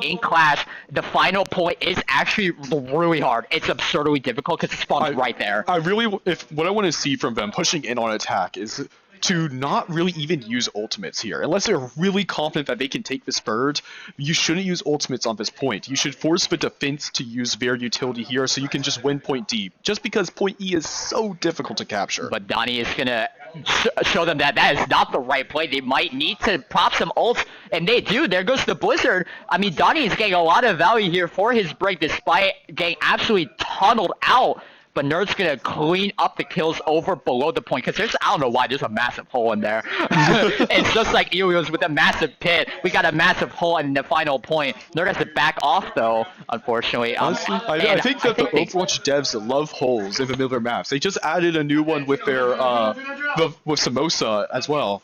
in Clash, the final point is actually really hard. It's absurdly difficult because it spawns right there. What I want to see from them pushing in on attack is to not really even use ultimates here. Unless they're really confident that they can take this bird, you shouldn't use ultimates on this point. You should force the defense to use their utility here so you can just win point D. Just because point E is so difficult to capture. But Donnie is going to show them that is not the right play. They might need to pop some ults, and they do. There goes the Blizzard. I mean, Donnie is getting a lot of value here for his break despite getting absolutely tunneled out. But Nerd's gonna clean up the kills over below the point because I don't know why there's a massive hole in there. It's just like Ilios with a massive pit. We got a massive hole in the final point. Nerd has to back off though, unfortunately. Honestly, I think the Overwatch devs love holes in the middle of their maps. They just added a new one with their with Samosa as well.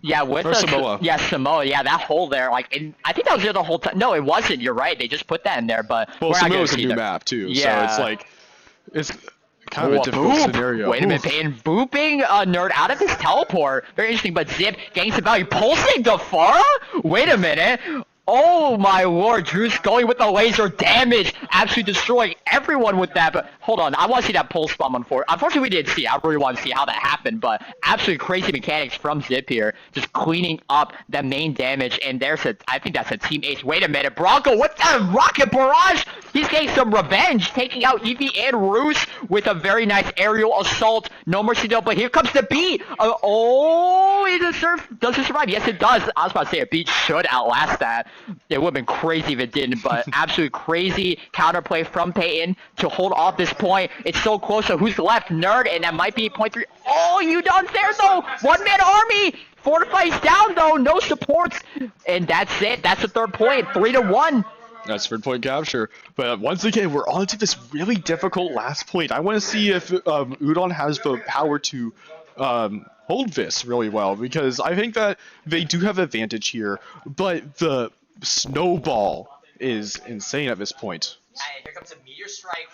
Yeah, Samoa. Yeah, Samoa. Yeah, that hole there. Like, I think that was there the whole time. No, it wasn't. You're right. They just put that in there, but Samoa's a new map too. Yeah. So it's like. It's kind of a difficult scenario. Wait a minute, Payne booping Nerd out of his teleport. Very interesting, but Zip getting some value. Pulsing Gafara? Wait a minute. Oh my lord, Drew's going with the laser damage, absolutely destroying everyone with that. But hold on, I want to see that pulse bomb. Unfortunately, we didn't see it. I really want to see how that happened, but absolutely crazy mechanics from Zip here, just cleaning up the main damage. And I think that's a team ace. Wait a minute, Bronco with the rocket barrage. He's getting some revenge, taking out Eevee and Roos with a very nice aerial assault. No mercy though, but here comes the beat. Does it survive? Yes, it does. I was about to say a beat should outlast that. It would have been crazy if it didn't, but absolutely crazy counterplay from Peyton to hold off this point. It's so close, so who's left? Nerd, and that might be point 3. Oh, you done there, though! One-man army! Fortify's down, though, no supports. And that's it. That's the third point, 3-1. That's third point capture. But once again, we're on to this really difficult last point. I want to see if Udon has the power to hold this really well, because I think that they do have advantage here, but the snowball is insane at this point. And here comes a meteor strike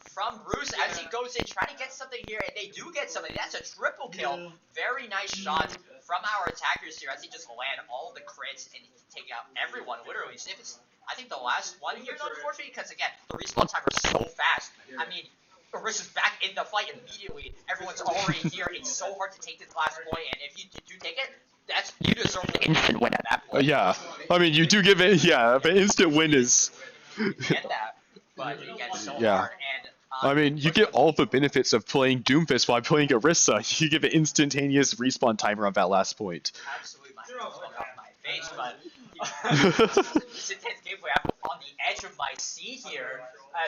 from Roos as he goes in, trying to get something here, and they do get something. That's a triple kill. Very nice shots from our attackers here as he just land all the crits and take out everyone, literally. I think the last one here, unfortunately, because again, the respawn time is so fast. I mean, Riz is back in the fight immediately. Everyone's already here. It's so hard to take this last point, and if you do take it, you deserve the instant win at that point. Yeah, I mean, you do give it. Yeah, the instant win is. You get that, but you get so yeah. hard. And I mean, you get all the benefits of playing Doomfist while playing Orisa. You get an instantaneous respawn timer on that last point. Absolutely, my face went off my face, but this intense gameplay. I'm on the edge of my seat here.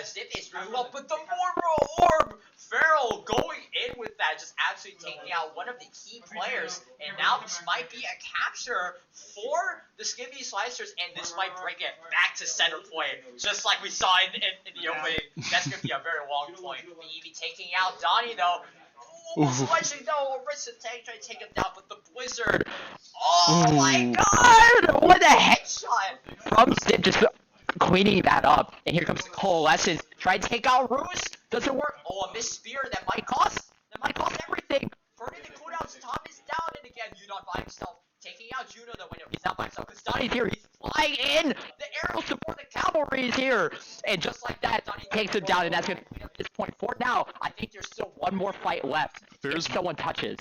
Zip is really well, but the Mormor Orb! Feral going in with that, just absolutely taking out one of the key players, and now this might be a capture for the Skibidi Slicers, and this might bring it back to center point, just like we saw in the opening. That's going to be a very long point. The Eevee taking out Donnie, though. Slicing, though, Orisa trying to take him down, but the Blizzard. Oh my god! What a headshot from Zip, just cleaning that up. And here comes the Coalescence. Try to take out Roos. Doesn't work. Oh, a missed spear that might cost everything. Burning the cooldowns. Tom is down, and again, Udon by himself. Taking out Juno, though. He's not by himself because Donnie's here. He's flying in. The aerial support, the cavalry is here. And just like that, Donnie takes him down, and that's going to clean up this point. For now, I think there's still one more fight left. If someone touches.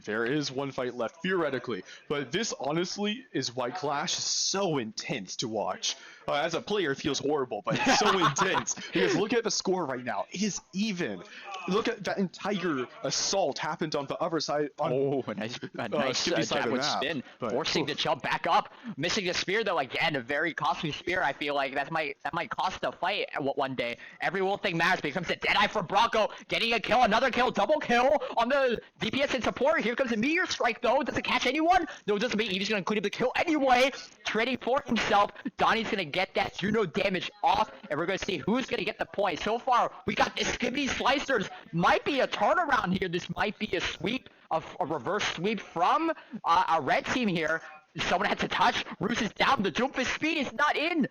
There is one fight left, theoretically, but this honestly is why Clash is so intense to watch. As a player, it feels horrible, but it's so intense, because look at the score right now. It is even. Look at that entire assault happened on the other side. A nice javelin spin, forcing the jump back up, missing the spear though. Again, a very costly spear. I feel like that might cost the fight one day. Every little thing matters. Becomes a deadeye for Bronco, getting a kill, another kill, double kill on the DPS and support. Here comes a meteor strike though. Does it catch anyone? No, it doesn't. Eevee's gonna clean up the kill anyway. Trading for himself. Donnie's gonna get that Juno damage off, and we're gonna see who's gonna get the point. So far, we got the Skibidi Slicers. Might be a turnaround here. This might be a sweep, a reverse sweep from a red team here. Someone had to touch. Roos is down. The jump is speed is not in.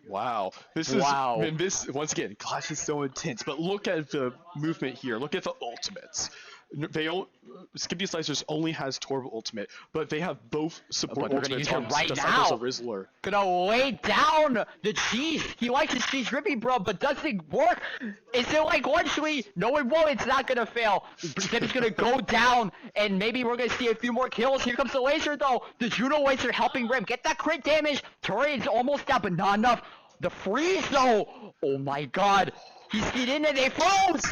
Wow. This once again, Clash is so intense, but look at the movement here. Look at the ultimates. Skibidi Slicers only has Torb ultimate, but they have both support But they're gonna ultimates use it on right Disciples now. of Rizzler. Gonna lay down the cheese. He likes his cheese drippy, bro, but does it work? Is it like eventually? No, it won't. It's not gonna fail. Zip's gonna go down, and maybe we're gonna see a few more kills. Here comes the laser, though. The Juno laser helping Rim get that crit damage. Turret's almost down, but not enough. The freeze, though. Oh my God. He skied in and they froze.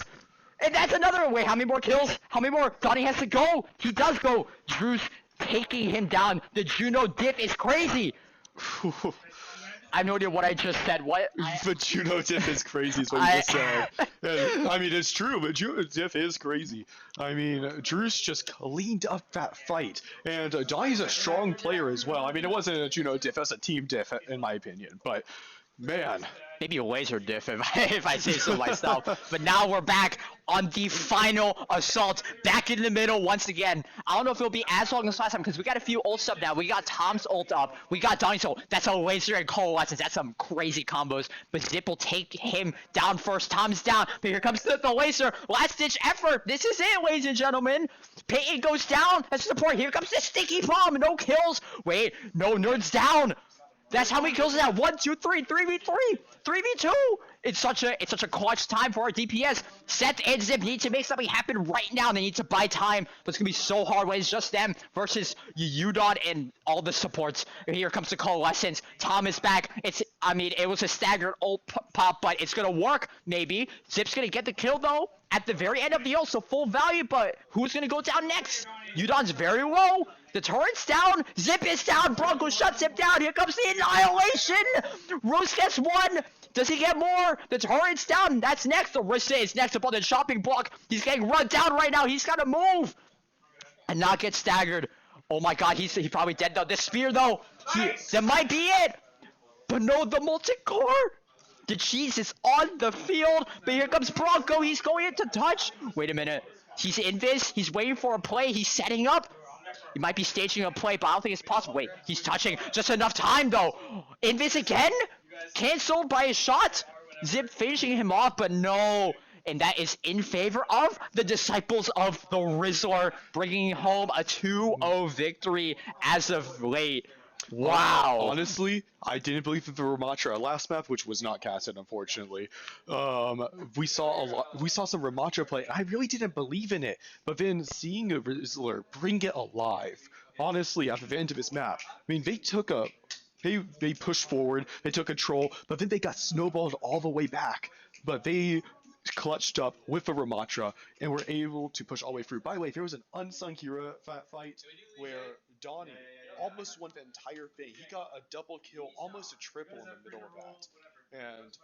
And that's another way. How many more kills? How many more? Donnie has to go. He does go. Drew's taking him down. The Juno diff is crazy. I have no idea what I just said. What? The Juno diff is crazy is what you just said. And, I mean, it's true, but Juno diff is crazy. I mean, Drew's just cleaned up that fight. And Donnie's a strong player as well. I mean, it wasn't a Juno diff, that's a team diff, in my opinion. But, man. Maybe a laser diff if I say so myself. But now we're back on the final assault. Back in the middle once again. I don't know if it'll be as long as last time because we got a few ults up now. We got Tom's ult up. We got Donnie's ult. That's a laser and coalescence. That's some crazy combos. But Zip will take him down first. Tom's down. But here comes the laser. Last ditch effort. This is it, ladies and gentlemen. Peyton goes down as support. Here comes the sticky bomb. No kills. Wait, no, Nerd's down. That's how many kills is that? 1, 2, 3, 3v3, 3v2. It's such a clutch time for our DPS. Seth and Zip need to make something happen right now. They need to buy time, but it's gonna be so hard when it's just them versus Udon and all the supports. Here comes the coalescence. Tom is back. It was a staggered ult pop, but it's gonna work maybe. Zip's gonna get the kill though at the very end of the ult, so full value. But who's gonna go down next? Udon's very low. The turret's down. Zip is down. Bronco shuts him down. Here comes the annihilation. Rose gets one. Does he get more? The turret's down. That's next. Arista is next up on the chopping block. He's getting run down right now. He's got to move and not get staggered. Oh my God, he's probably dead though. This spear though, that might be it. But no, the multi-core. The cheese is on the field. But here comes Bronco. He's going into touch. Wait a minute. He's invis. He's waiting for a play. He's setting up. He might be staging a play, but I don't think it's possible. Wait, he's touching just enough time, though. Invis again? Cancelled by a shot? Zip finishing him off, but no. And that is in favor of the Disciples of the Rizzler, bringing home a 2-0 victory as of late. Wow. Honestly, I didn't believe that the Ramatra last map, which was not casted, unfortunately. We saw some Ramatra play, and I really didn't believe in it. But then seeing a Rizzler bring it alive, honestly, after the end of his map, I mean, they pushed forward, they took control, but then they got snowballed all the way back. But they clutched up with the Ramatra and were able to push all the way through. By the way, there was an unsung hero fight where Donnie almost won the entire thing. He got a double kill, almost a triple in the middle of that. And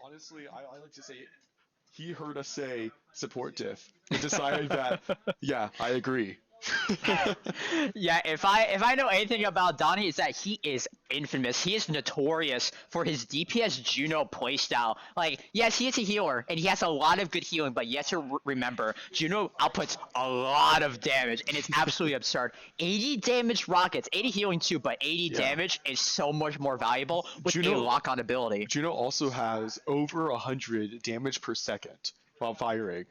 honestly, I like to say, he heard us say support diff and decided that, yeah, I agree. Yeah, if I know anything about Donnie, is that he is infamous. He is notorious for his DPS Juno playstyle. Like, yes, he is a healer, and he has a lot of good healing, but you have to remember, Juno outputs a lot of damage, and it's absolutely absurd. 80 damage rockets, 80 healing too, but 80 damage is so much more valuable with a lock-on ability. Juno also has over 100 damage per second while firing.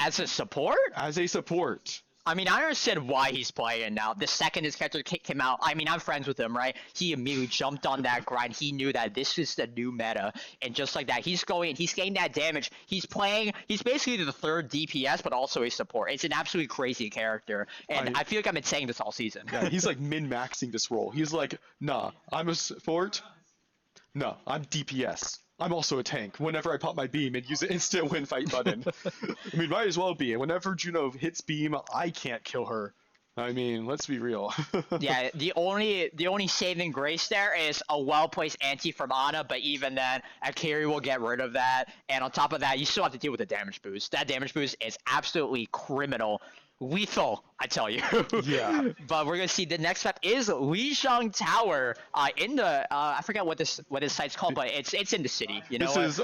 As a support? As a support. I mean, I understand why he's playing now. The second his character came out, I mean, I'm friends with him, right? He immediately jumped on that grind. He knew that this is the new meta. And just like that, he's getting that damage. He's basically the third DPS, but also a support. It's an absolutely crazy character. And I feel like I've been saying this all season. Yeah, he's like min-maxing this role. He's like, nah, I'm a support. No, I'm DPS. I'm also a tank. Whenever I pop my beam and use the instant win fight button. I mean, might as well be. And whenever Juno hits beam, I can't kill her. I mean, let's be real. Yeah, the only saving grace there is a well-placed anti from Ana, but even then, Akiri will get rid of that. And on top of that, you still have to deal with the damage boost. That damage boost is absolutely criminal. Lethal, I tell you. Yeah. But we're gonna see the next map is Lijiang Tower. In the I forget what this site's called, but it's in the city. You know. This is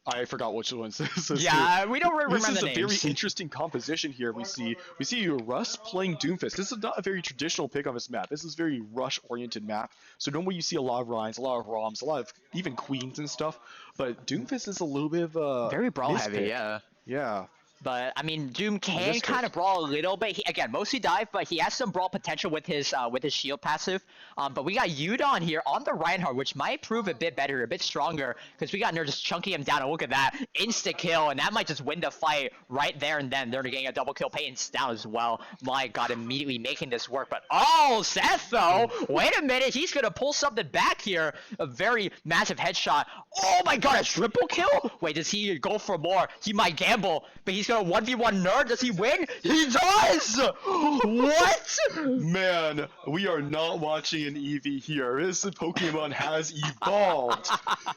I forgot which one this is. Yeah, we don't remember the names. This is a very interesting composition here. We see Russ playing Doomfist. This is not a very traditional pick on this map. This is a very rush-oriented map. So normally you see a lot of Rhynes, a lot of Roms, a lot of even Queens and stuff. But Doomfist is a little bit of very brawl mispick. heavy. Yeah. Yeah. But I mean, Doom can this kind of brawl a little bit. Again, mostly dive, but he has some brawl potential with his shield passive. But we got Yudon here on the Reinhardt, which might prove a bit better, a bit stronger, because we got Nerd just chunking him down. And look at that, insta kill, and that might just win the fight right there and then. They're getting a double kill. Payton's down as well. My God, immediately making this work. But oh, Seth though, wait a minute, he's gonna pull something back here. A very massive headshot. Oh my God, a triple kill? Wait, does he go for more? He might gamble, but he's gonna 1v1 Nerd. Does he win? He does! What? Man, we are not watching an EV here. This Pokemon has evolved.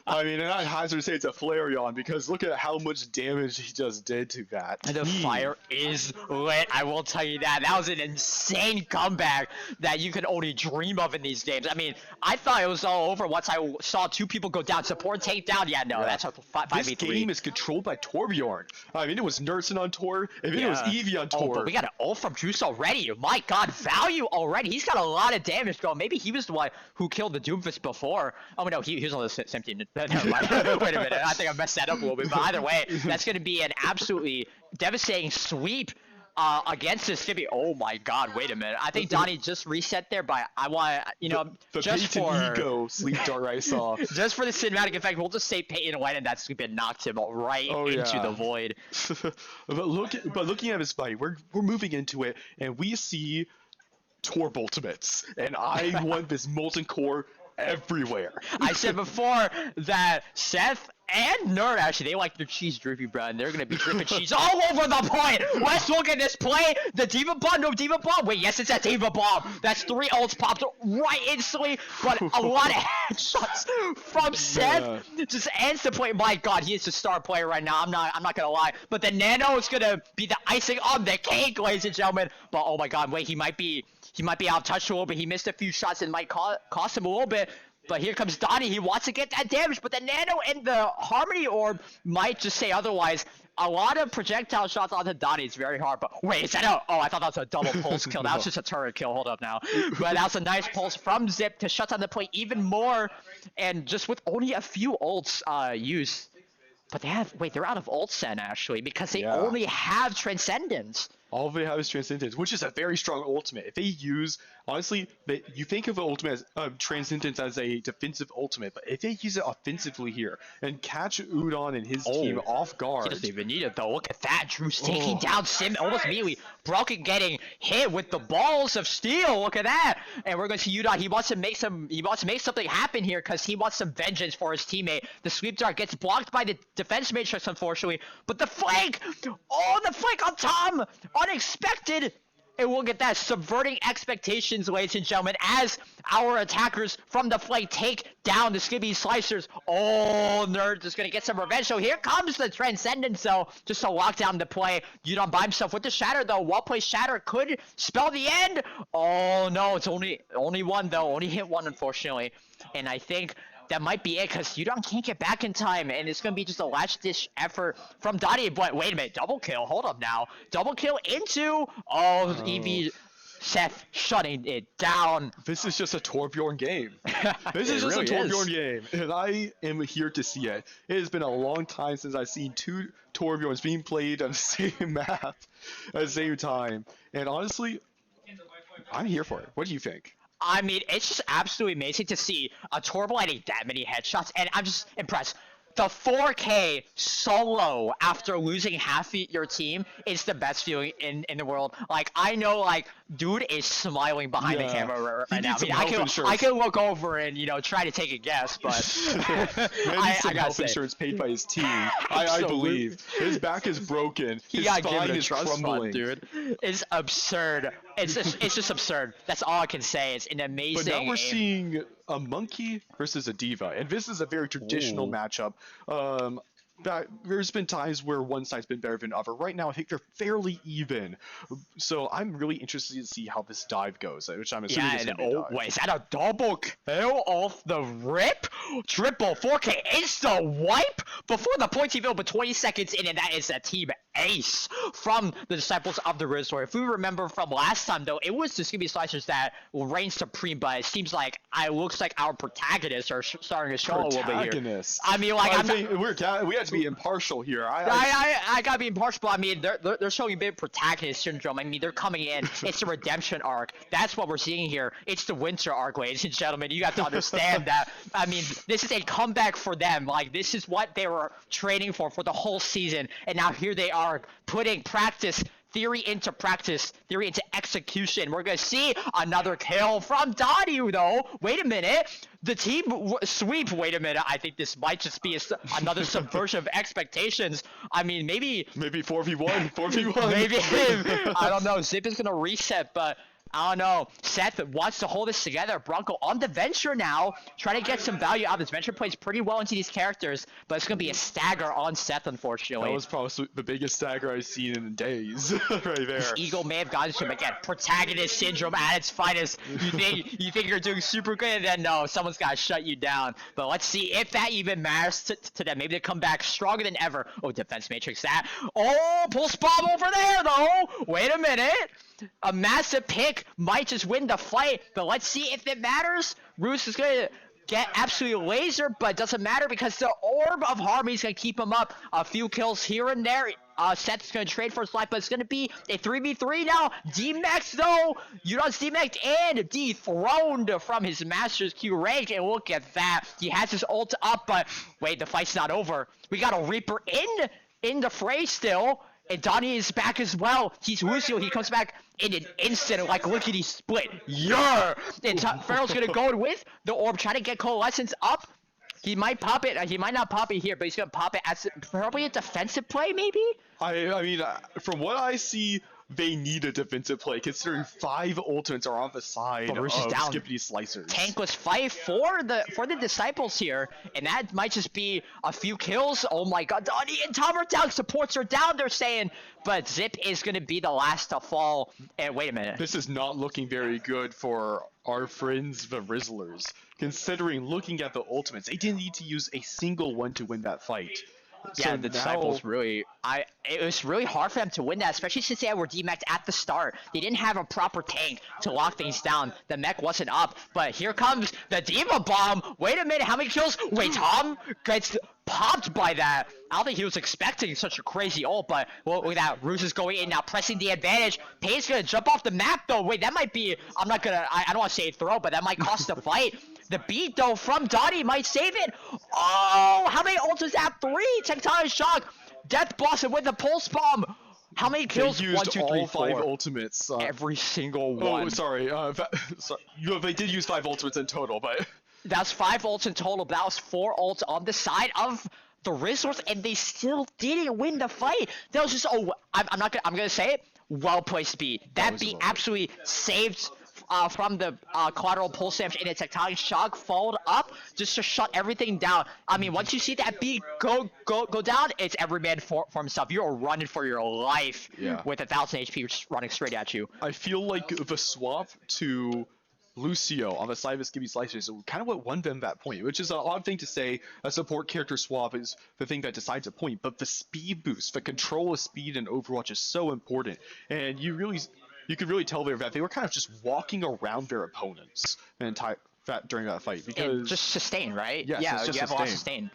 I mean, and I hazard to say it's a Flareon because look at how much damage he just did to that. The fire is lit, I will tell you that. That was an insane comeback that you could only dream of in these games. I mean, I thought it was all over once I saw two people go down. Support takedown? Yeah, no, that's a 5v3. This game is controlled by Torbjorn. I mean, it was Nursing on tour, and then it was Eevee on tour. Oh, but we got an ult from Juice already. My God, value already. He's got a lot of damage going. Maybe he was the one who killed the Doomfist before. Oh, no, he was on the same team. Never mind. Wait a minute. I think I messed that up a little bit. But either way, that's going to be an absolutely devastating sweep against this Skibidi. Oh my God, wait a minute. I think Donnie just reset there, but I want, you know, the just Peyton for ego sleep dart I saw. just for the cinematic effect, we'll just say Peyton went and that Skibidi knocked him right into the void. but looking at his fight, we're moving into it, and we see Torb ultimates, and I want this molten core everywhere. I said before that Seth and Nerd, actually, they like their cheese drippy, bro, and they're gonna be dripping cheese all over the point. Let's look at this play. The Diva Bomb, no Diva Bomb. Wait, yes, it's a Diva Bomb. That's 3 ults popped right instantly, but a lot of headshots from Seth. Just ends the play. My God, he is the star player right now. I'm not gonna lie. But the Nano is gonna be the icing on the cake, ladies and gentlemen. But oh my God, wait, he might be out touched a little bit. He missed a few shots and might cost him a little bit. But here comes Donnie. He wants to get that damage, but the Nano and the Harmony Orb might just say otherwise. A lot of projectile shots onto Donnie is very hard. But wait, is that a... Oh, I thought that was a double pulse kill. That was just a turret kill. Hold up now. But that was a nice pulse from Zip to shut down the play even more. And just with only a few ults used. But they have... Wait, they're out of ult sen, actually, because they only have Transcendence. All they have is Transcendence, which is a very strong ultimate. If they use, honestly, you think of an ultimate as Transcendence as a defensive ultimate, but if they use it offensively here and catch Udon and his team off guard. He doesn't even need it though. Look at that. Drew's taking down Sim almost immediately. Broken getting hit with the balls of steel. Look at that. And we're going to see Udon. He wants to make something happen here because he wants some vengeance for his teammate. The sweep dart gets blocked by the defense matrix, unfortunately. But the flank! Oh, the flank on Tom! Unexpected, and we'll get that subverting expectations, ladies and gentlemen, as our attackers from the flank take down the Skibidi Slicers. Oh, Nerd is going to get some revenge. So here comes the Transcendence, though, just to lock down the play. Yudon by himself with the Shatter, though. Well-played Shatter could spell the end. Oh, no, it's only one, though. Only hit one, unfortunately. And I think that might be it, because Yudon can't get back in time, and it's going to be just a last-ditch effort from Donnie. But wait a minute, double kill. Hold up now. Double kill into... Oh, Eevee... Seth shutting it down. This is just a Torbjorn game. This is just a Torbjorn game, and I am here to see it. It has been a long time since I've seen 2 Torbjorns being played on the same map at the same time, and honestly, I'm here for it. What do you think? I mean, it's just absolutely amazing to see a Torb lighting that many headshots, and I'm just impressed. The 4K solo after losing half your team is the best feeling in the world. Like, I know, like, dude is smiling behind the camera right now. I mean, I can look over and, you know, try to take a guess, but I got health insurance paid by his team. I believe his back is broken. His spine is crumbling. Dude, it's absurd. It's just absurd. That's all I can say. It's an amazing. But now we're seeing a monkey versus a diva, and this is a very traditional matchup. There's been times where one side's been better than the other. Right now, I think they're fairly even. So I'm really interested to see how this dive goes, which I'm assuming is going to be a dive. Wait, is that a double kill off the rip? Triple 4K insta wipe before the points even but 20 seconds in, and that is a team ace from the Disciples of the Rizzlers. If we remember from last time, though, it was the Skibidi Slicers that reigned supreme, but it seems like it looks like our protagonists are starting to show a little bit here. I mean, like, we have to be impartial here. I gotta be impartial, but I mean, they're showing a bit of protagonist syndrome. I mean, they're coming in. It's the redemption arc. That's what we're seeing here. It's the winter arc, ladies and gentlemen. You have to understand that. I mean, this is a comeback for them. Like, this is what they were training for the whole season, and now here they are putting theory into practice, theory into execution. We're gonna see another kill from Donnie, though. Wait a minute. The team sweep. Wait a minute. I think this might just be another subversion of expectations. I mean, maybe 4v1, 4v1. Maybe I don't know. Zip is gonna reset, but I don't know. Seth wants to hold this together. Bronco on the Venture now, trying to get some value out of this. Venture plays pretty well into these characters, but it's going to be a stagger on Seth, unfortunately. That was probably the biggest stagger I've seen in days, right there. This Eagle may have gotten to him again. Protagonist syndrome at its finest. You think you're doing super good, and then no, someone's got to shut you down. But let's see if that even matters to them. Maybe they come back stronger than ever. Oh, defense matrix that. Oh, pulse bomb over there, though. Wait a minute. A massive pick might just win the fight, but let's see if it matters. Roos is going to get absolutely laser, but it doesn't matter because the Orb of Harmony is going to keep him up. A few kills here and there. Seth's going to trade for his life, but it's going to be a 3v3 now. D-Max, though. Udon's D-Max and dethroned from his Master's Q rank, and look at that. He has his ult up, but wait, the fight's not over. We got a Reaper in the fray still. And Donnie is back as well. He's Lucio. He comes back in an instant. Like, lickety split. Yeah! And Farrell's going to go in with the Orb, trying to get Coalescence up. He might pop it. He might not pop it here, but he's going to pop it as probably a defensive play, maybe? I mean, from what I see, they need a defensive play, considering 5 ultimates are on the side of Skibidi Slicers. Tankless fight for the Disciples here, and that might just be a few kills. Oh my god, Donnie and Tom are down, supports are down, they're saying, but Zip is going to be the last to fall. And wait a minute. This is not looking very good for our friends, the Rizzlers, considering looking at the ultimates. They didn't need to use a single one to win that fight. Yeah, so the Disciples really, it was really hard for them to win that, especially since they were D-Max at the start. They didn't have a proper tank to lock things down. The mech wasn't up, but here comes the Diva Bomb. Wait a minute, how many kills? Wait, Tom gets popped by that. I don't think he was expecting such a crazy ult, but look at that. Roos is going in now, pressing the advantage. Payne's gonna jump off the map though. Wait, that might be, I don't want to say throw, but that might cost the fight. The beat, though, from Donnie might save it. Oh, how many ults is that? 3. Tectonic Shock. Death Blossom with the Pulse Bomb. How many kills? They used 1, 2, 3, all 5 ultimates. Every single one. Oh, sorry. They did use 5 ultimates in total, but... That's 5 ults in total. That was 4 ults on the side of the Rizzlers, and they still didn't win the fight. That was just, I'm gonna say it. Well played speed. That beat absolutely saved from the collateral pulse damage and a tectonic shock followed up just to shut everything down. I mean, once you see that beat go down, it's every man for himself. You're running for your life with 1,000 HP just running straight at you. I feel like the swap to Lucio on the side of Skibidi Slicers is kind of what won them that point, which is an odd thing to say. A support character swap is the thing that decides a point, but the speed boost, the control of speed in Overwatch is so important, and you could really tell there that they were kind of just walking around their opponents during that fight, because and just sustain, right? Yes, yeah, it's just you have a lot of sustain.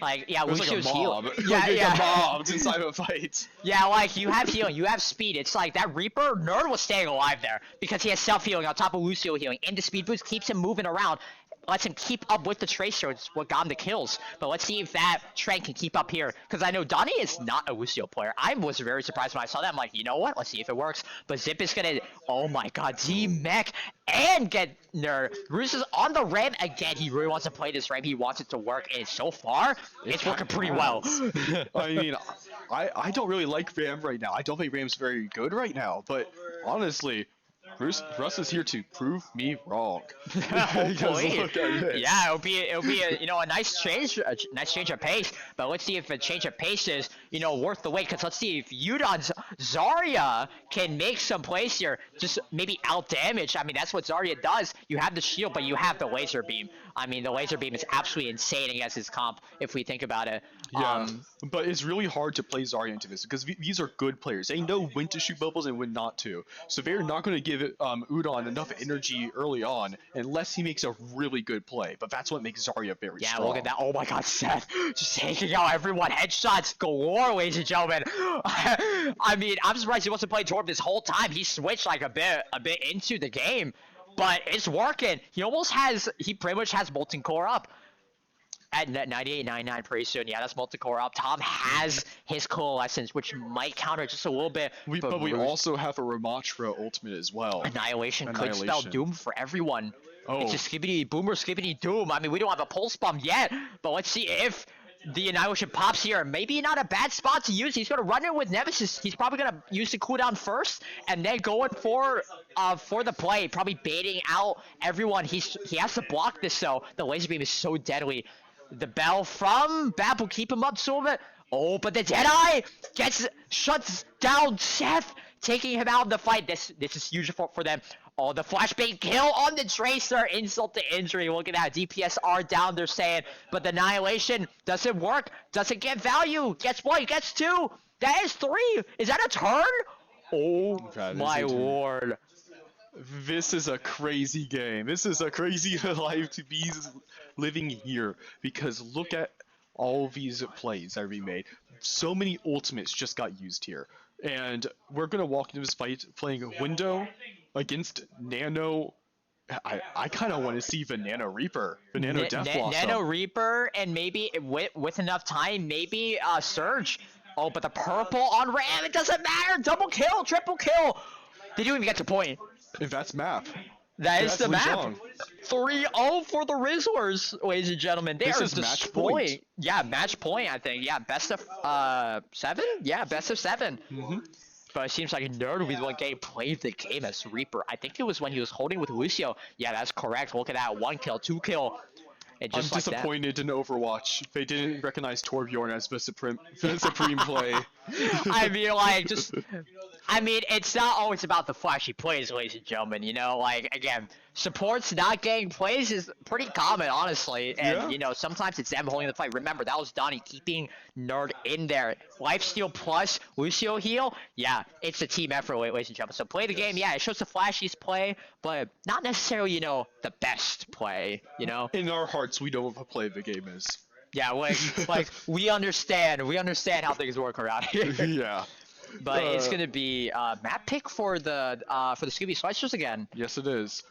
Like, yeah, Lucio's like heal. Yeah, a mob inside of a fight. Yeah, like, you have healing, you have speed. It's like that Reaper, Nerd was staying alive there because he has self-healing on top of Lucio healing, and the speed boost keeps him moving around. Lets him keep up with the Tracer. It's what got him the kills. But let's see if that trend can keep up here. Because I know Donnie is not a Lucio player. I was very surprised when I saw that. I'm like, you know what? Let's see if it works. But Zip is going to... Oh my god. D-Mech and get Nerd. Roos is on the ramp again. He really wants to play this ramp. He wants it to work. And so far, it's working pretty well. I mean, I don't really like Ram right now. I don't think Ram's very good right now. But honestly... Russ is here to prove me wrong. Hopefully. Yeah, it'll be a nice change of pace. But let's see if a change of pace is worth the wait. Because let's see if Udon's Zarya can make some plays here, just maybe out damage. I mean, that's what Zarya does. You have the shield, but you have the laser beam. I mean, the laser beam is absolutely insane against his comp if we think about it. Yeah, but it's really hard to play Zarya into this because these are good players. They know when to shoot bubbles and when not to. So they're not going to give Udon enough energy early on unless he makes a really good play. But that's what makes Zarya very strong. Yeah, look at that. Oh my god, Seth. Just taking out everyone. Headshots galore, ladies and gentlemen. I mean, I'm surprised he wasn't playing Torb this whole time. He switched like a bit into the game. But it's working. He pretty much has Molten Core up. At 98.99 pretty soon. Yeah, that's multi-core up. Tom has his Coalescence, which might counter just a little bit. But we also have a Ramattra ultimate as well. Annihilation could spell doom for everyone. Oh. It's just Skibidi, Boomer, Skibidi, Doom. I mean, we don't have a Pulse Bomb yet, but let's see if the Annihilation pops here. Maybe not a bad spot to use. He's going to run in with Nemesis. He's probably going to use the cooldown first, and then going for the play. Probably baiting out everyone. He has to block this, though. The laser beam is so deadly. The bell from Bap will keep him up so bit. Oh, but the Deadeye shuts down Seth, taking him out of the fight. This is huge for them. Oh, the flashbang kill on the Tracer, insult to injury. Look at that, DPS are down, they're saying. But the Annihilation doesn't work, doesn't get value. Gets one, gets two. That is three. Is that a turn? Oh, my lord. This is a crazy game. This is a crazy life to be living here, because look at all these plays that are being made. So many ultimates just got used here, and we're gonna walk into this fight playing a window against Nano. I kind of want to see the Nano Reaper, the Nano Death Blossom. Nano Reaper, and maybe with enough time, maybe Surge. Oh, but the purple on Ram, it doesn't matter. Double kill, triple kill. Did you even get to point? If that's map. That is the map. 3-0 for the Rizzlers, ladies and gentlemen. They are match point. Yeah, match point, I think. Yeah, best of 7? Yeah, best of 7. But it seems like Nerd will be the one getting played the game as Reaper. I think it was when he was holding with Lucio. Yeah, that's correct. Look at that. 1 kill, 2 kill. I'm disappointed in Overwatch. They didn't recognize Torbjorn as the supreme play. I mean, it's not always about the flashy plays, ladies and gentlemen. You know, like, again, supports not getting plays is pretty common, honestly. And, you know, sometimes it's them holding the fight. Remember, that was Donnie keeping Nerd in there. Lifesteal plus Lucio heal. Yeah, it's a team effort, ladies and gentlemen. So play the game. Yeah, it shows the flashiest play, but not necessarily, you know, the best play, you know? In our hearts, we know what the play of the game is. Yeah, like we understand how things work around here. Yeah. But it's gonna be map pick for the Skibidi Slicers again. Yes, it is.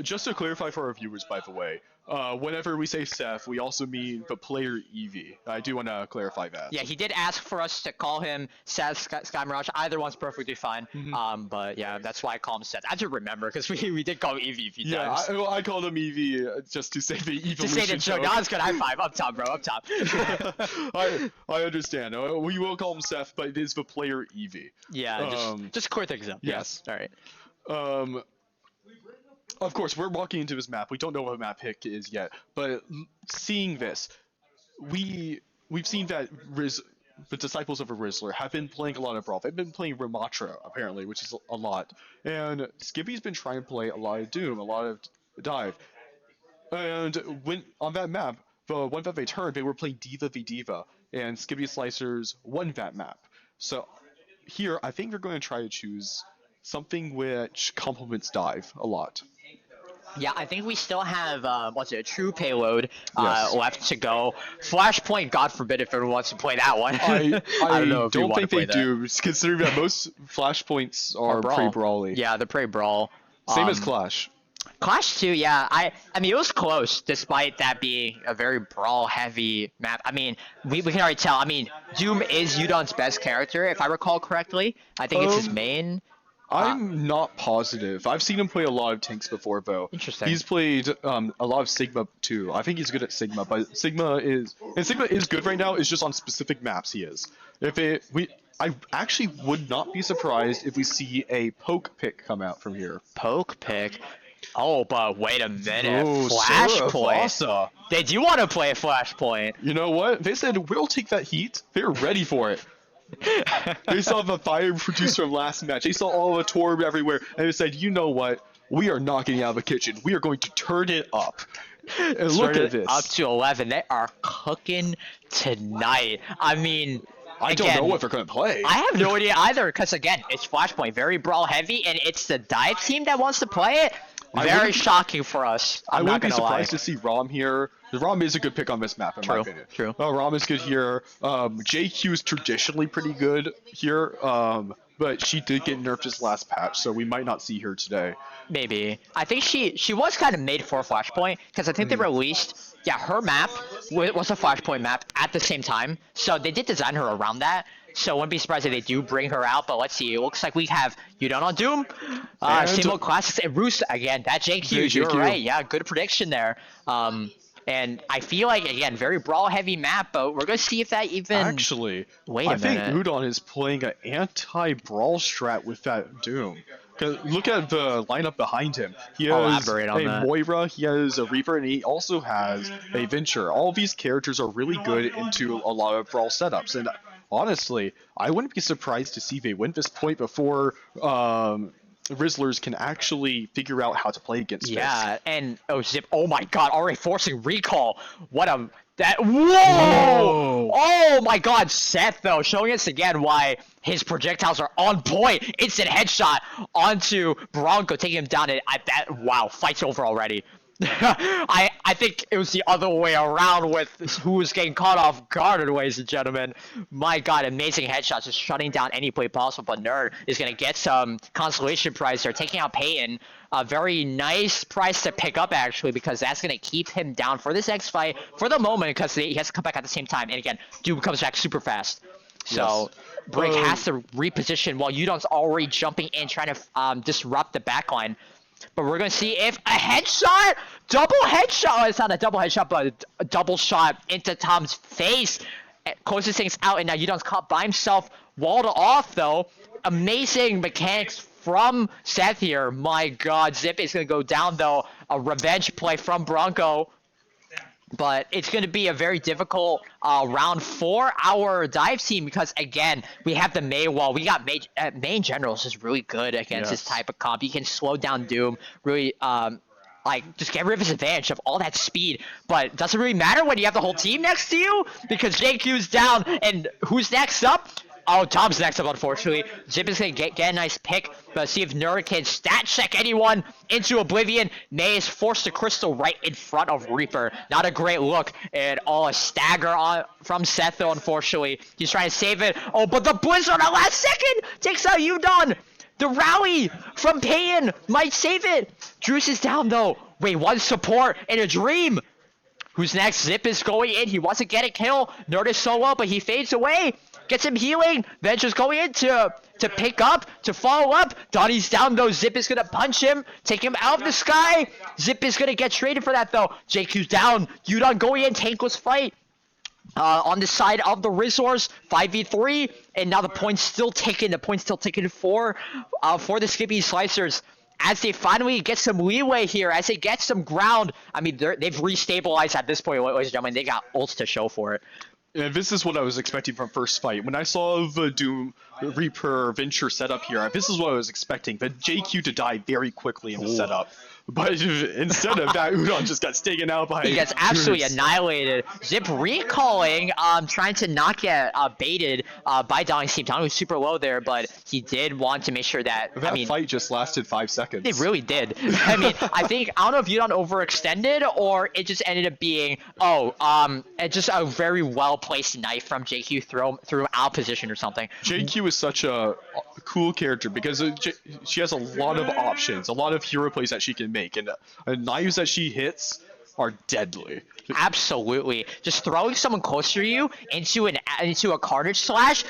Just to clarify for our viewers, by the way, whenever we say Seth, we also mean the player Eevee. I do want to clarify that. Yeah, he did ask for us to call him Seth, Sky Mirage. Either one's perfectly fine. But yeah, that's why I call him Seth. I just remember because we did call him Eevee a few times. Yeah, I called him Eevee just to say the evolution. To say the joke. That was good. High five. Up top, bro. Up top. I understand. We will call him Seth, but it is the player Eevee. Yeah, just clear things up. Yes. All right. Of course, we're walking into this map. We don't know what map pick is yet, but seeing this, we've seen that the Disciples of a Rizzler have been playing a lot of Brawl. They've been playing Ramattra, apparently, which is a lot. And Skibidi's been trying to play a lot of Doom, a lot of Dive. And when on that map, the one that they turned, they were playing Diva v Diva, and Skibidi Slicers won that map. So here, I think they're going to try to choose something which complements Dive a lot. Yeah, I think we still have, a true payload left to go. Flashpoint, God forbid if everyone wants to play that one. I don't know if don't think they that. do, considering that most Flashpoints are pretty brawly. Yeah, they're pretty brawl. Same as Clash. Clash 2, yeah. I mean, it was close, despite that being a very brawl-heavy map. I mean, we can already tell. I mean, Doom is Udon's best character, if I recall correctly. I think it's his main. I'm not positive. I've seen him play a lot of tanks before, though. Interesting. He's played a lot of Sigma too. I think he's good at Sigma, but Sigma is good right now. It's just on specific maps he is. I actually would not be surprised if we see a poke pick come out from here. Poke pick. Oh, but wait a minute. Oh, Flashpoint. They do want to play a Flashpoint. You know what? They said we'll take that heat. They're ready for it. They saw the fire produced from last match. They saw all the Torb everywhere, and they said, "You know what? We are not getting out of the kitchen. We are going to turn it up." And look at this. Up to 11. They are cooking tonight. I mean, I don't know if they're going to play. I have no idea either, because again, it's Flashpoint, very brawl heavy, and it's the dive team that wants to play it. Very shocking for us. I wouldn't be surprised to see Rom here. Rom is a good pick on this map, in my opinion. True. Rom is good here. JQ is traditionally pretty good here, but she did get nerfed this last patch, so we might not see her today. Maybe. I think she was kind of made for Flashpoint, because I think they released, her map was a Flashpoint map at the same time, so they did design her around that. So I wouldn't be surprised if they do bring her out, but let's see. It looks like we have Udon on Doom, Simo Classics, and Roos again. That JQ, you're right. Yeah, good prediction there. And I feel like, again, very brawl-heavy map, but we're going to see if that even... Actually, Wait a minute. I think Udon is playing an anti-brawl strat with that Doom. Cause look at the lineup behind him. He has a Moira, he has a Reaper, and he also has a Venture. All of these characters are really good into a lot of brawl setups, and honestly, I wouldn't be surprised to see they win this point before Rizzlers can actually figure out how to play against this. Yeah, and Zip, oh my god, already forcing recall. What a... Whoa! Oh my god, Seth, though, showing us again why his projectiles are on point. Instant headshot onto Bronco, taking him down, and wow, fight's over already. I think it was the other way around with who was getting caught off guard, ladies and gentlemen. My god, amazing headshots, just shutting down any play possible, but Nerd is going to get some consolation prize there, taking out Peyton. A very nice price to pick up, actually, because that's going to keep him down for this next fight for the moment, because he has to come back at the same time. And again, Doom comes back super fast. So Break has to reposition while Udon's already jumping in, trying to disrupt the backline. But we're going to see if a headshot, double headshot, oh, it's not a double headshot, but a double shot into Tom's face. Closes things out, and now Udon's caught by himself, walled off, though. Amazing mechanics from Seth here. My god, Zip is going to go down, though. A revenge play from Bronco. But it's going to be a very difficult round for our dive team because, again, we have the Mei wall. We got Main Generals is really good against this type of comp. You can slow down Doom, really just get rid of his advantage of all that speed. But it doesn't really matter when you have the whole team next to you because JQ's down. And who's next up? Oh, Tom's next up, unfortunately. Zip is going to get a nice pick, but see if Nerd can stat check anyone into oblivion. Mei is forced to crystal right in front of Reaper. Not a great look, and a stagger from Seth, though, unfortunately. He's trying to save it. Oh, but the Blizzard at the last second takes out Udon. The rally from Payne might save it. Druce is down, though. Wait, one support in a dream. Who's next? Zip is going in. He wants to get a kill. Nerd is solo, but he fades away. Gets him healing. Venture's going in to pick up, to follow up. Donnie's down, though. Zip is going to punch him, take him out of the sky. Zip is going to get traded for that, though. JQ's down. Udon going in. Tankless fight. On the side of the Rizzlers, 5v3. And now the point's still taken. The point's still taken for the Skibidi Slicers. As they finally get some leeway here, as they get some ground. I mean, they've restabilized at this point, ladies and gentlemen. They got ults to show for it. And this is what I was expecting from first fight. When I saw the Doom Reaper Venture setup here, this is what I was expecting. The JQ to die very quickly in the setup. But instead of that, Udon just got taken out by... He gets absolutely annihilated. Zip recalling, trying to not get baited by Donnie's team. Donnie was super low there, but he did want to make sure that... That fight just lasted 5 seconds. It really did. I mean, I don't know if Udon overextended or it just ended up being, just a very well-placed knife from JQ through out position or something. JQ is such a cool character because she has a lot of options, a lot of hero plays that she can make, and knives that she hits are deadly. Absolutely. Just throwing someone closer to you into a Carnage Slash,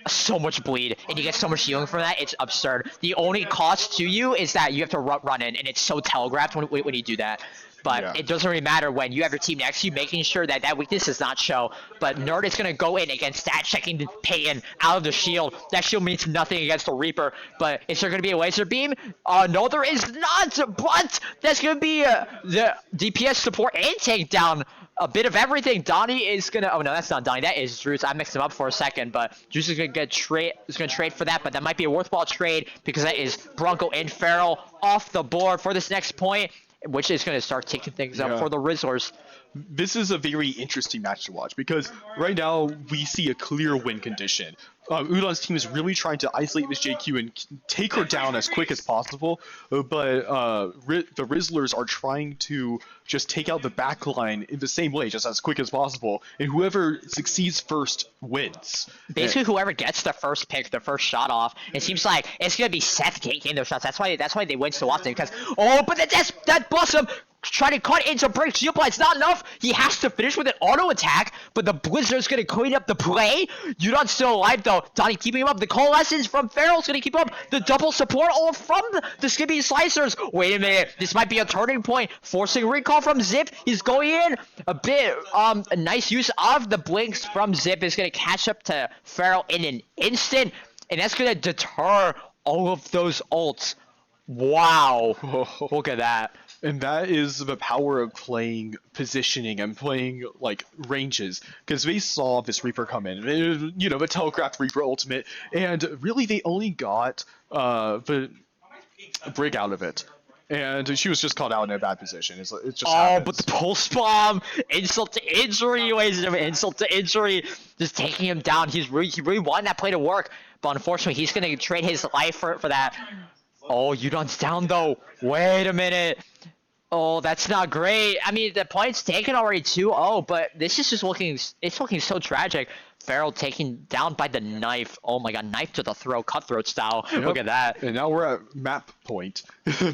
so much bleed, and you get so much healing from that, it's absurd. The only cost to you is that you have to run in, and it's so telegraphed when you do that. But it doesn't really matter when you have your team next to you, making sure that that weakness does not show. But Nerd is going to go in against stat checking Payton out of the shield. That shield means nothing against the Reaper. But is there going to be a laser beam? No, there is not. But that's going to be the DPS support and takedown. A bit of everything. Donnie is gonna. Oh no, that's not Donnie. That is Druce. I mixed him up for a second, but Druce is gonna trade for that. But that might be a worthwhile trade because that is Bronco and Farrell off the board for this next point. which is going to start taking things up for the Rizzlers. This is a very interesting match to watch because right now we see a clear win condition. Udon's team is really trying to isolate this JQ and take her down as quick as possible, but the Rizzlers are trying to just take out the back line in the same way, just as quick as possible, and whoever succeeds first wins. Basically, whoever gets the first pick, the first shot off, it seems like it's gonna be Seth getting those shots. That's why they win so often. Because but that busts him. Trying to cut into break shield, but it's not enough. He has to finish with an auto attack, but the Blizzard's gonna clean up the play. Udon's still alive though. Donnie keeping him up. The coalescence from Farrell's gonna keep him up. The double support all from the Skibidi Slicers. Wait a minute, this might be a turning point. Forcing recall from Zip. He's going in a bit. A nice use of the blinks from Zip is gonna catch up to Farrell in an instant, and that's gonna deter all of those ults. Wow, look at that. And that is the power of playing positioning and playing like ranges, because they saw this Reaper come in, the telegraphed Reaper ultimate, and really they only got the break out of it, and she was just caught out in a bad position. It just happens. But the pulse bomb, insult to injury, ladies and gentlemen, insult to injury, just taking him down. He really wanted that play to work, but unfortunately he's gonna trade his life for that. Udon's down though. Wait a minute. That's not great. I mean, the point's taken already 2-0, but this is just looking so tragic. Farrell taken down by the knife. Oh my god, knife to the throat, cutthroat style. Yep. Look at that. And now we're at map point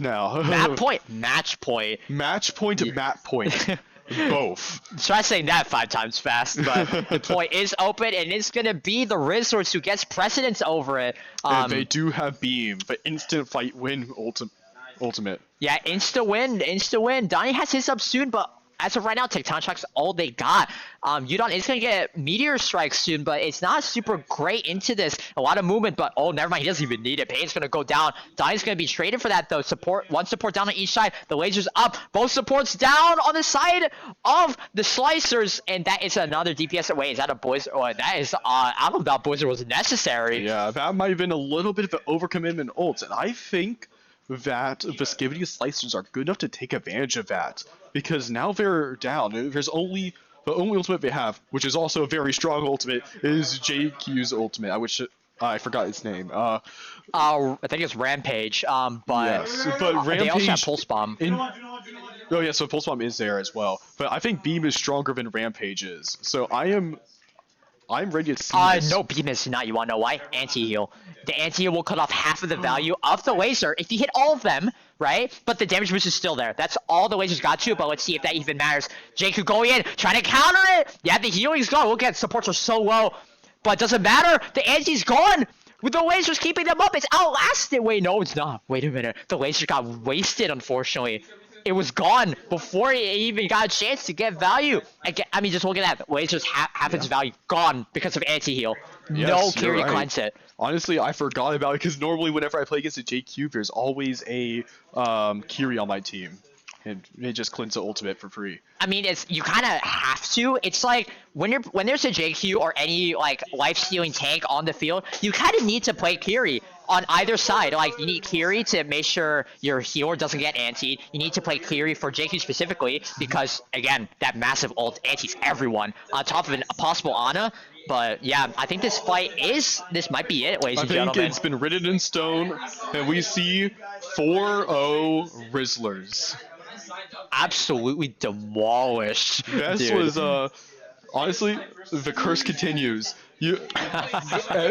now. Map point? Match point. Match point to map point. Both. Try saying that 5 times fast, but the point is open, and it's going to be the Rizzlers who gets precedence over it. And they do have Beam, but instant fight win ultimate. Yeah, insta win. Donnie has his up soon, but as of right now, Tectonic Shock's all they got. Udon is going to get Meteor Strike soon, but it's not super great into this. A lot of movement, but never mind. He doesn't even need it. Pain's going to go down. Donnie's going to be traded for that, though. One support down on each side. The laser's up. Both supports down on the side of the Slicers, and that is another DPS. Wait, is that a Blizzard? That is, I don't know if that Blizzard was necessary. Yeah, that might have been a little bit of an overcommitment ult, and I think that the Skibidi Slicers are good enough to take advantage of that, because now they're down. There's the only ultimate they have, which is also a very strong ultimate, is JQ's ultimate. I forgot its name. I think it's Rampage. But yes, but Rampage. They also have Pulse Bomb. So Pulse Bomb is there as well. But I think Beam is stronger than Rampage is. So I'm ready to see this. No, Beam is not. You want to know why? Anti-heal. The anti-heal will cut off half of the value of the laser if you hit all of them, right? But the damage boost is still there. That's all the lasers got you, but let's see if that even matters. JQ going in, trying to counter it. Yeah, the healing's gone. Look at supports are so low, but it doesn't matter. The anti's gone. With the lasers keeping them up, it's outlasted. Wait, no, it's not. Wait a minute. The laser got wasted, unfortunately. It was gone before he even got a chance to get value. I mean, just look at that. Lasers half its value gone because of anti-heal. Yes, no Kiri to cleanse it. Honestly, I forgot about it because normally whenever I play against a JQ, there's always a Kiri on my team. And it just cleanse the ultimate for free. I mean, you kind of have to. It's like when there's a JQ or any like life-stealing tank on the field, you kind of need to play Kiri on either side. Like you need Kiri to make sure your healer doesn't get antied. You need to play Kiri for JQ specifically because again, that massive ult antis everyone on top of a possible Ana. But yeah, I think this might be it, ladies and gentlemen. I think it's been written in stone, and we see 4-0 Rizzlers. Absolutely demolished. This was honestly, the curse continues.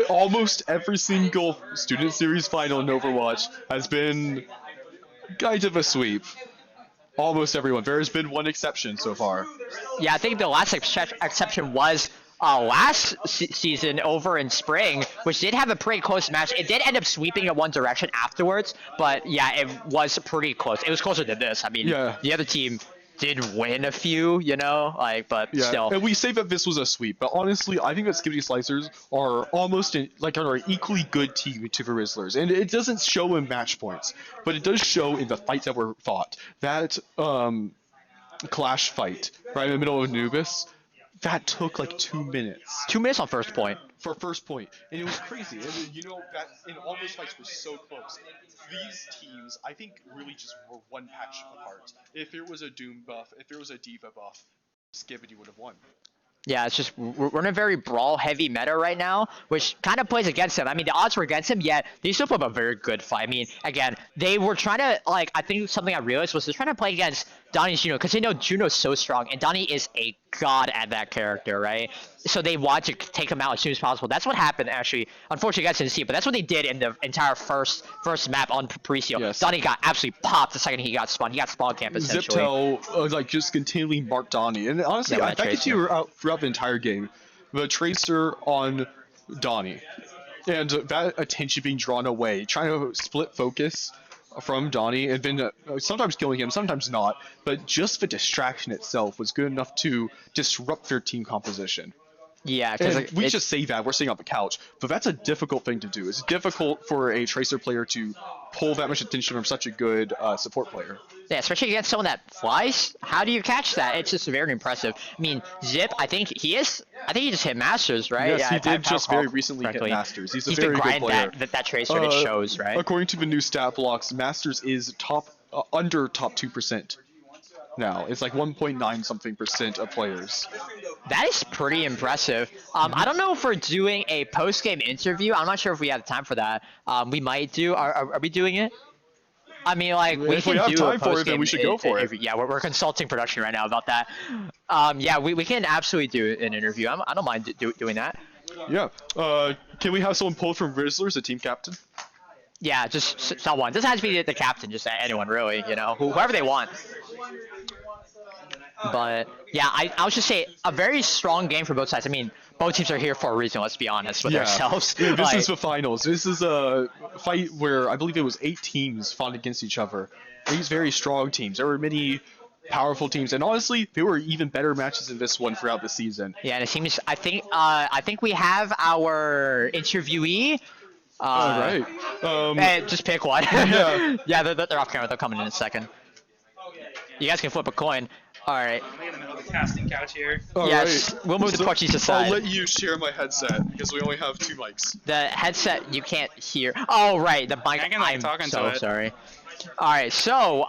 Almost every single student series final in Overwatch has been kind of a sweep. Almost everyone. There has been one exception so far. Yeah, I think the last exception was last season over in spring, which did have a pretty close match. It did end up sweeping in one direction afterwards, but yeah, it was pretty close. It was closer than this. I mean, the other team did win a few, but still. And we say that this was a sweep, but honestly, I think that Skibidi Slicers are almost are an equally good team to the Rizzlers, and it doesn't show in match points, but it does show in the fights that were fought. That clash fight right in the middle of Anubis. that took like 2 minutes. 2 minutes on first point. For first point, and it was crazy. And that and all those fights were so close. These teams, I think, really just were one patch apart. If there was a Doom buff, if there was a Diva buff, Skibidi would have won. Yeah, it's just we're in a very brawl-heavy meta right now, which kind of plays against him. I mean, the odds were against him, yet they still put up a very good fight. I mean, again, they were trying to, like, I think something I realized was they're trying to play against Donnie's Juno, because they know Juno's so strong, and Donnie is a god at that character, right? So they want to take him out as soon as possible. That's what happened, actually. Unfortunately, you guys didn't see it, but that's what they did in the entire first map on Papricio. Yes. Donnie got absolutely popped the second he got spawned. He got spawn camp, essentially. Ziptel, like, just continually marked Donnie. And honestly, Yeah, I bet you were out throughout the entire game. The Tracer on Donnie. And that attention being drawn away, trying to split focus from Donnie, and then sometimes killing him, sometimes not. But just the distraction itself was good enough to disrupt their team composition. Yeah, because And we just say that, we're sitting on the couch, but that's a difficult thing to do. It's difficult for a Tracer player to pull that much attention from such a good support player. Yeah, especially against someone that flies. How do you catch that? It's just very impressive. I mean, Zip, I think he just hit Masters, right? Yes, yeah, he if I did just recall very recently hit correctly. Masters. He's a He's very been good player. grinding that Tracer, it shows, right? According to the new stat blocks, Masters is under top 2% now. It's like 1.9 something % of players. That is pretty impressive. I don't know if we're doing a post-game interview. I'm not sure if we have time for that. We might do. Are we doing it? I mean, like, If we have time for it, then we should go for it. Yeah, we're consulting production right now about that. Yeah, we can absolutely do an interview. I don't mind doing that. Yeah. Can we have someone pull from Rizzlers, the team captain? Yeah, just someone. Doesn't have to be the captain, just anyone really, you know, whoever they want. But yeah, I'll just say a very strong game for both sides. I mean, both teams are here for a reason. Let's be honest with ourselves. Yeah, this Like, is the finals. This is a fight where I believe it was 8 teams fought against each other. These very strong teams. There were many powerful teams, and honestly, there were even better matches in this one throughout the season. yeah, and it seems I think we have our interviewee. All right. Hey, just pick one. Yeah. Yeah, they're off camera. They're coming in a second. You guys can flip a coin. All right. I'm in the middle of the casting couch here. All Yes, right. we'll move the Portuguese aside. I'll let you share my headset because we only have 2 mics. The headset you can't hear. Oh right, the mic. I can, like, I'm talk into so it. sorry. All right, so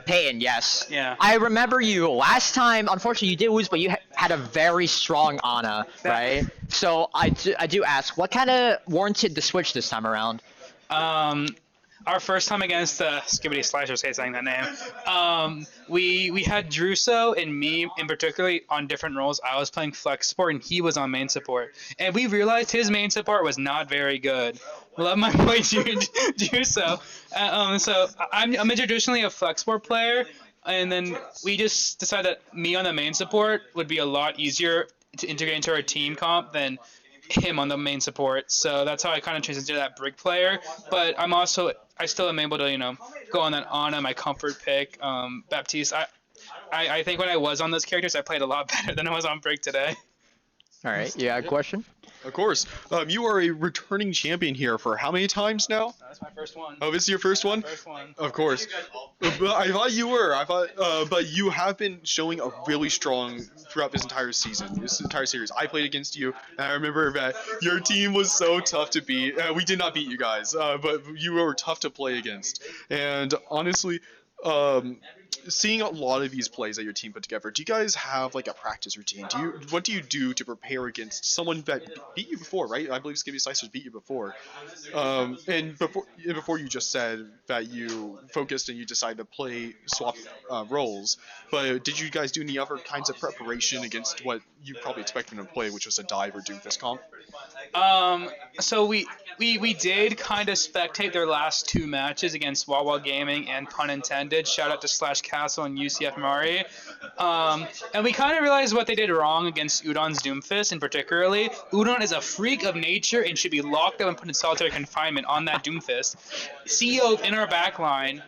Peyton, yes. Yeah. I remember you last time. Unfortunately, you did lose, but you had a very strong Ana, right? So I do ask, what kind of warranted the switch this time around? Our first time against Skibidi Slashers, saying that name. We had Druso and me in particular on different roles. I was playing flex support and he was on main support, and we realized his main support was not very good. Love my boy Druso. So I'm traditionally a flex support player, and then we just decided that me on the main support would be a lot easier to integrate into our team comp than him on the main support. So that's how I kind of transitioned to that brick player. But I still am able to, you know, go on that Ana, my comfort pick, Baptiste. I think when I was on those characters, I played a lot better than I was on brick today. All right, yeah, question. Of course. You are a returning champion here for how many times now? That's my first one. Oh, this is your first one? First one. Of course. But I thought you were. But you have been showing a really strong throughout this entire season, this entire series. I played against you, and I remember that your team was so tough to beat. We did not beat you guys, but you were tough to play against. And honestly, seeing a lot of these plays that your team put together, do you guys have like a practice routine? What do you do to prepare against someone that beat you before, right? I believe Skibidi Slicers beat you before. And before you just said that you focused and you decided to swap roles, but did you guys do any other kinds of preparation against what you probably expected them to play, which was a dive or do this comp? So we did kind of spectate their last 2 matches against Wawa Gaming and Pun Intended. Shout out to Slash Castle and UCF Mari. And we kind of realized what they did wrong against Udon's Doomfist in particularly. Udon is a freak of nature and should be locked up and put in solitary confinement on that Doomfist. CEO in our back line.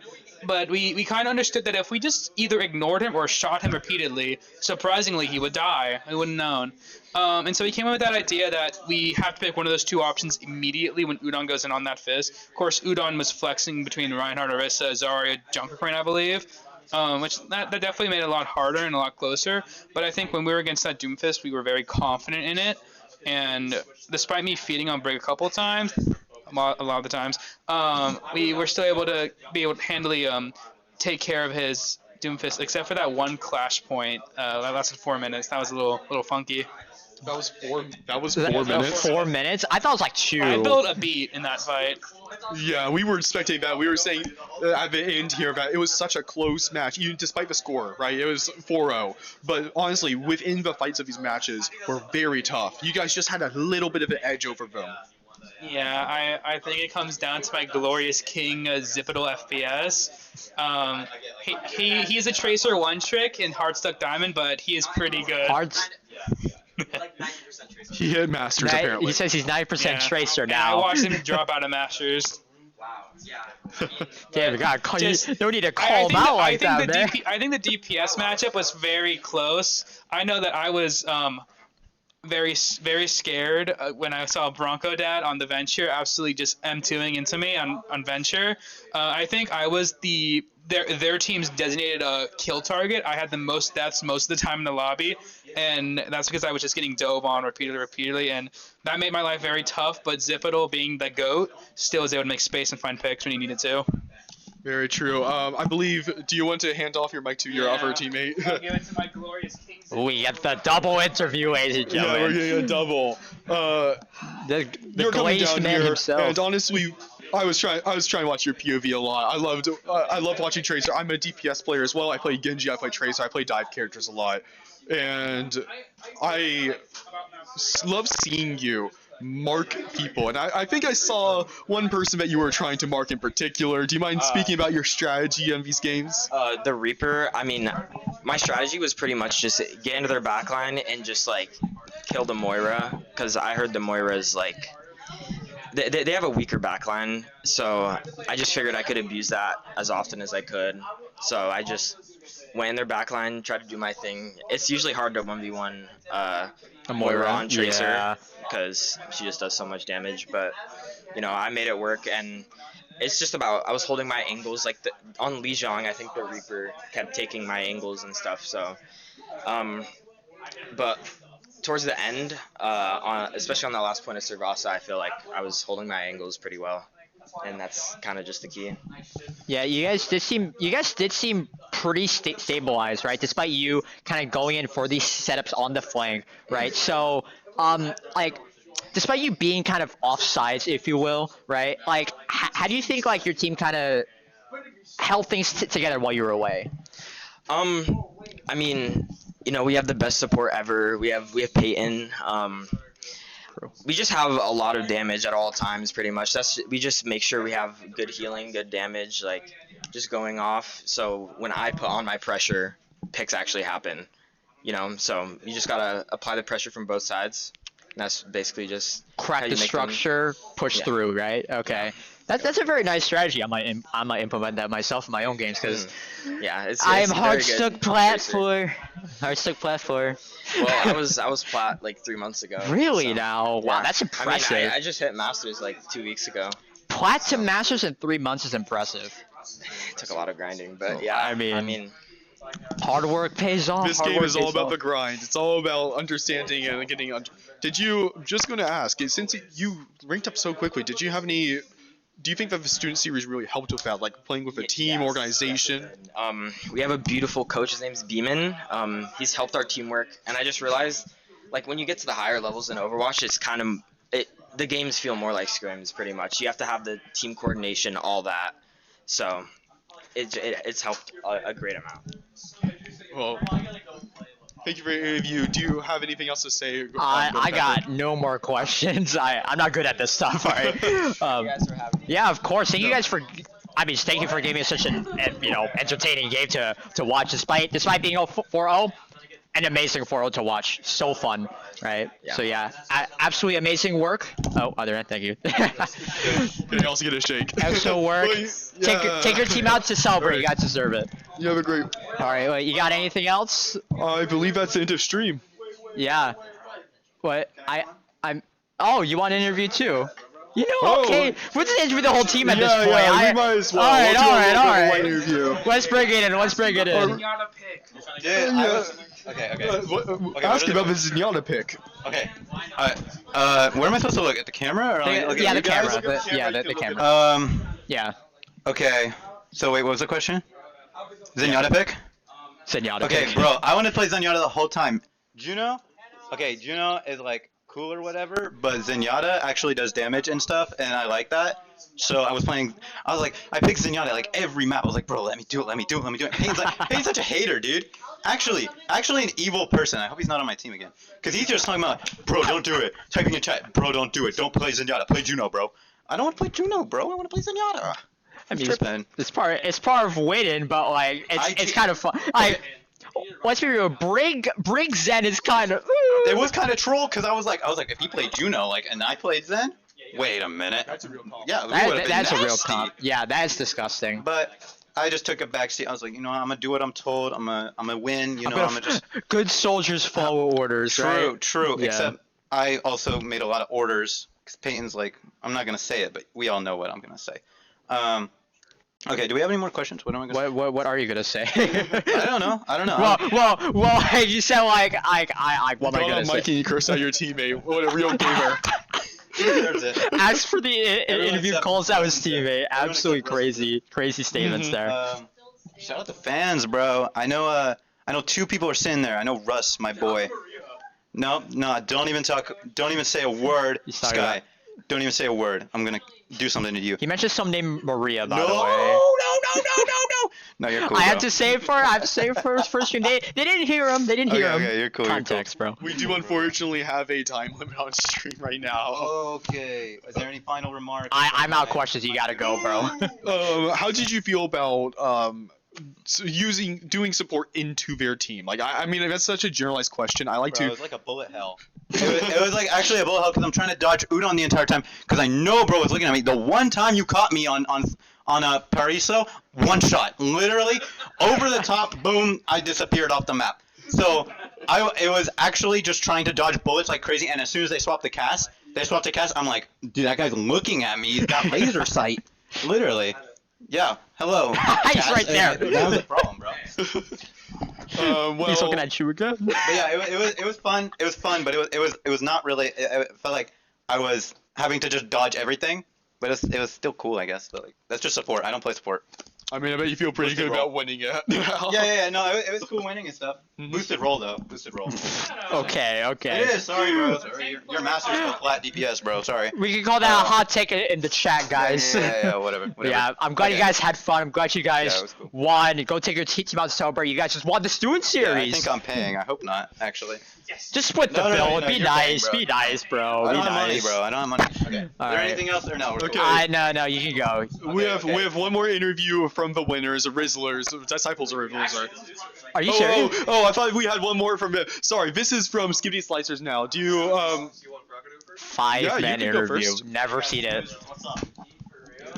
But we kind of understood that if we just either ignored him or shot him repeatedly, surprisingly, he would die. We wouldn't known. And so we came up with that idea that we have to pick one of those 2 options immediately when Udon goes in on that fist. Of course, Udon was flexing between Reinhardt, Orisa, Zarya, Junker Crane, I believe. which that definitely made it a lot harder and a lot closer. But I think when we were against that Doomfist, we were very confident in it. And despite me feeding on Brig a couple of times, a lot of the times, we were still able to handily take care of his Doomfist, except for that one clash point that lasted 4 minutes. That was a little funky. That was 4 minutes. 4 minutes? I thought it was like 2. I built a beat in that fight. Yeah, we were spectating that. We were saying at the end here that it was such a close match, even despite the score, right? It was 4-0. But honestly, within the fights of these matches were very tough. You guys just had a little bit of an edge over them. Yeah, I think it comes down to my glorious king Zipidal FPS. He's a Tracer one trick in Hardstuck Diamond, but he is pretty good. Like 90% tracer. He hit Masters, apparently. He says he's 90% Tracer And now. I watched him drop out of Masters. Wow. Yeah. I mean, Damn, God, no need to I call him think out like that, man. I think the DPS matchup was very close. I know that I was very scared when I saw Bronco Dad on the Venture absolutely just M2ing into me on Venture. I think I was their team's designated kill target. I had the most deaths most of the time in the lobby, and that's because I was just getting dove on repeatedly, and that made my life very tough. But Zipidal, being the GOAT, still was able to make space and find picks when he needed to. Very true. I believe, do you want to hand off your mic to your other teammate? I'll give it to my glorious king. We get the double interview, ladies and Yeah, we're gentlemen. getting a double. The You're coming glazed down man here, himself. and honestly, I was trying to watch your POV a lot. I love watching Tracer. I'm a DPS player as well. I play Genji, I play Tracer, I play dive characters a lot, and I love seeing you mark people. And I think I saw one person that you were trying to mark in particular. Do you mind speaking about your strategy in these games? The Reaper, I mean, my strategy was pretty much just get into their backline and just like kill the Moira, because I heard the Moira's like they have a weaker backline, so I just figured I could abuse that as often as I could. So I just went in their backline, tried to do my thing. It's usually hard to 1v1 Moira on Tracer because she just does so much damage, but you know, I made it work. And it's just about, I was holding my angles, like on Lijiang, I think the Reaper kept taking my angles and stuff, so but towards the end, especially on that last point of Cervasa, I feel like I was holding my angles pretty well, and that's kind of just the key. Yeah, you guys did seem pretty stabilized, right? Despite you kind of going in for these setups on the flank, right? So, like, despite you being kind of offsides, if you will, right? Like, how do you think like your team kind of held things together while you were away? I mean, you know, we have the best support ever. We have Peyton. We just have a lot of damage at all times, pretty much. We just make sure we have good healing, good damage, like just going off. So when I put on my pressure, picks actually happen. You know, so you just gotta apply the pressure from both sides. And that's basically just Crack the structure, push through, right? Okay. That's a very nice strategy. I might implement that myself in my own games because I am hard-stuck platform. Hard-stuck platform. Well, I was plat like 3 months ago. Really so, now? Wow, that's impressive. I mean, I just hit Masters like 2 weeks ago. Plat to Masters in 3 months is impressive. It took a lot of grinding, but yeah. I mean, hard work pays off. This game is all about the grind. It's all about understanding and getting. Just going to ask, since you ranked up so quickly, did you have any? Do you think that the student series really helped with that, like playing with a team, organization? We have a beautiful coach. His name's Beeman. He's helped our teamwork, and I just realized, like when you get to the higher levels in Overwatch, it's kind of the games feel more like scrims, pretty much. You have to have the team coordination, all that. So it's helped a great amount. Well, thank you for any of you. Do you have anything else to say? I got no more questions. I'm not good at this stuff. All right. You guys are having. Yeah, of course. Thank you guys for. Thank you for giving me such an entertaining game to watch, despite being 4-0. An amazing 4-0 to watch. So fun, right? Yeah. So yeah, absolutely amazing work. Oh, other end, thank you. Can you also get a shake? Excellent work. Take your team out to celebrate. You guys deserve it. You have a great. All right, wait, you got anything else? I believe that's the end of stream. Yeah. What? I'm. Oh, you want an interview too? You know, okay, we're just interviewing the whole team at this point. Yeah, we might as well. All right, We'll do a little bit of a light all interview. right. Let's bring it in. Let's bring it in. Zenyatta pick. Okay. Ask about the Zenyatta pick. Okay. Where am I supposed to look? At the camera or look Yeah, at the you guys? camera. Yeah, the camera. Yeah. Yeah. Okay. So wait, what was the question? Zenyatta pick? Zenyatta. Okay, pick. bro. I want to play Zenyatta the whole time. Juno? Okay, Juno is like cool or whatever, but Zenyatta actually does damage and stuff, and I like that. So I was like, I picked Zenyatta like every map. I was like, bro, let me do it. Payne's such a hater, dude. Actually an evil person. I hope he's not on my team again. Because he's just talking about, bro, don't do it. Typing in chat, bro, don't do it. Don't play Zenyatta. Play Juno, bro. I don't want to play Juno, bro. I want to play Zenyatta. I mean, tripping. it's part of winning, but like it's kind of fun. Like, let's be real. Brig Zen is kind of. It was kind of troll because I was like, if he played Juno, like, and I played Zen. Wait a minute. That's a real comp. Yeah, that's a real comp. Yeah, that's disgusting. But I just took a backseat. I was like, I'm gonna do what I'm told. I'm gonna win. I'm gonna just. Good soldiers follow orders, right? True. Yeah. Except I also made a lot of orders. Cause Peyton's like, I'm not gonna say it, but we all know what I'm gonna say. Okay. Do we have any more questions? What am I gonna say? What are you gonna say? I don't know. Well. You said like what am I gonna say? Mikey, you cursed out your teammate. What a real gamer. He deserves it. As for the interview except- calls out his teammate, absolutely crazy statements there. Shout out to fans, bro. I know 2 people are sitting there. I know Russ, my boy. No, don't even say a word, He's talking Sky. about- Don't even say a word. I'm gonna do something to you. He mentioned some named Maria, by the way. No. No, you're cool. I bro. have to say for his first stream. They didn't hear him. They didn't hear him. Okay, you're cool. Context, bro. We do unfortunately have a time limit on stream right now. Okay. Is there any final remarks? I'm out questions. You gotta go, bro. How did you feel about doing support into their team? Like, I mean, that's such a generalized question. I like Bro, it to. was like a bullet hell. It was like actually a bullet hell because I'm trying to dodge Udon the entire time because I know bro was looking at me. The one time you caught me on a Pariso, one shot, literally over the top, boom, I disappeared off the map. So it was actually just trying to dodge bullets like crazy. And as soon as they swapped the cast, I'm like, dude, that guy's looking at me. He's got laser sight, literally. Yeah. Hello. He's right there. That was the problem, bro. Well, He's looking at you again. But yeah, it was fun. It was fun, but it was not really. It felt like I was having to just dodge everything, but it was still cool, I guess. But like that's just support. I don't play support. I mean, I bet you feel pretty Boosted good roll. about winning it. Yeah. No, it was cool winning and stuff. Boosted roll though. Boosted roll. Okay. It is. Sorry, bro. Sorry. Your master's still flat DPS, bro. Sorry. We can call that a hot take in the chat, guys. Yeah. Whatever. Yeah, I'm glad you Okay. guys had fun. I'm glad you guys Yeah, it was cool. won. Go take your team out to celebrate. You guys just won the student Yeah, series. I think I'm paying. I hope not, actually. Just split the No, bill. no, Be you're nice. paying, Be nice, bro. I Be don't have money, nice. bro. I don't have money. Okay. Is All there right. anything else or no? We're cool. Okay. No, you can go. We Okay. have one more interview from the winners, the Rizzlers, Disciples of Rizzlers. Are you serious? Oh, I thought we had one more from. Sorry, this is from Skibidi Slicers now. Do you Five-man you can go interview. first. Never seen it.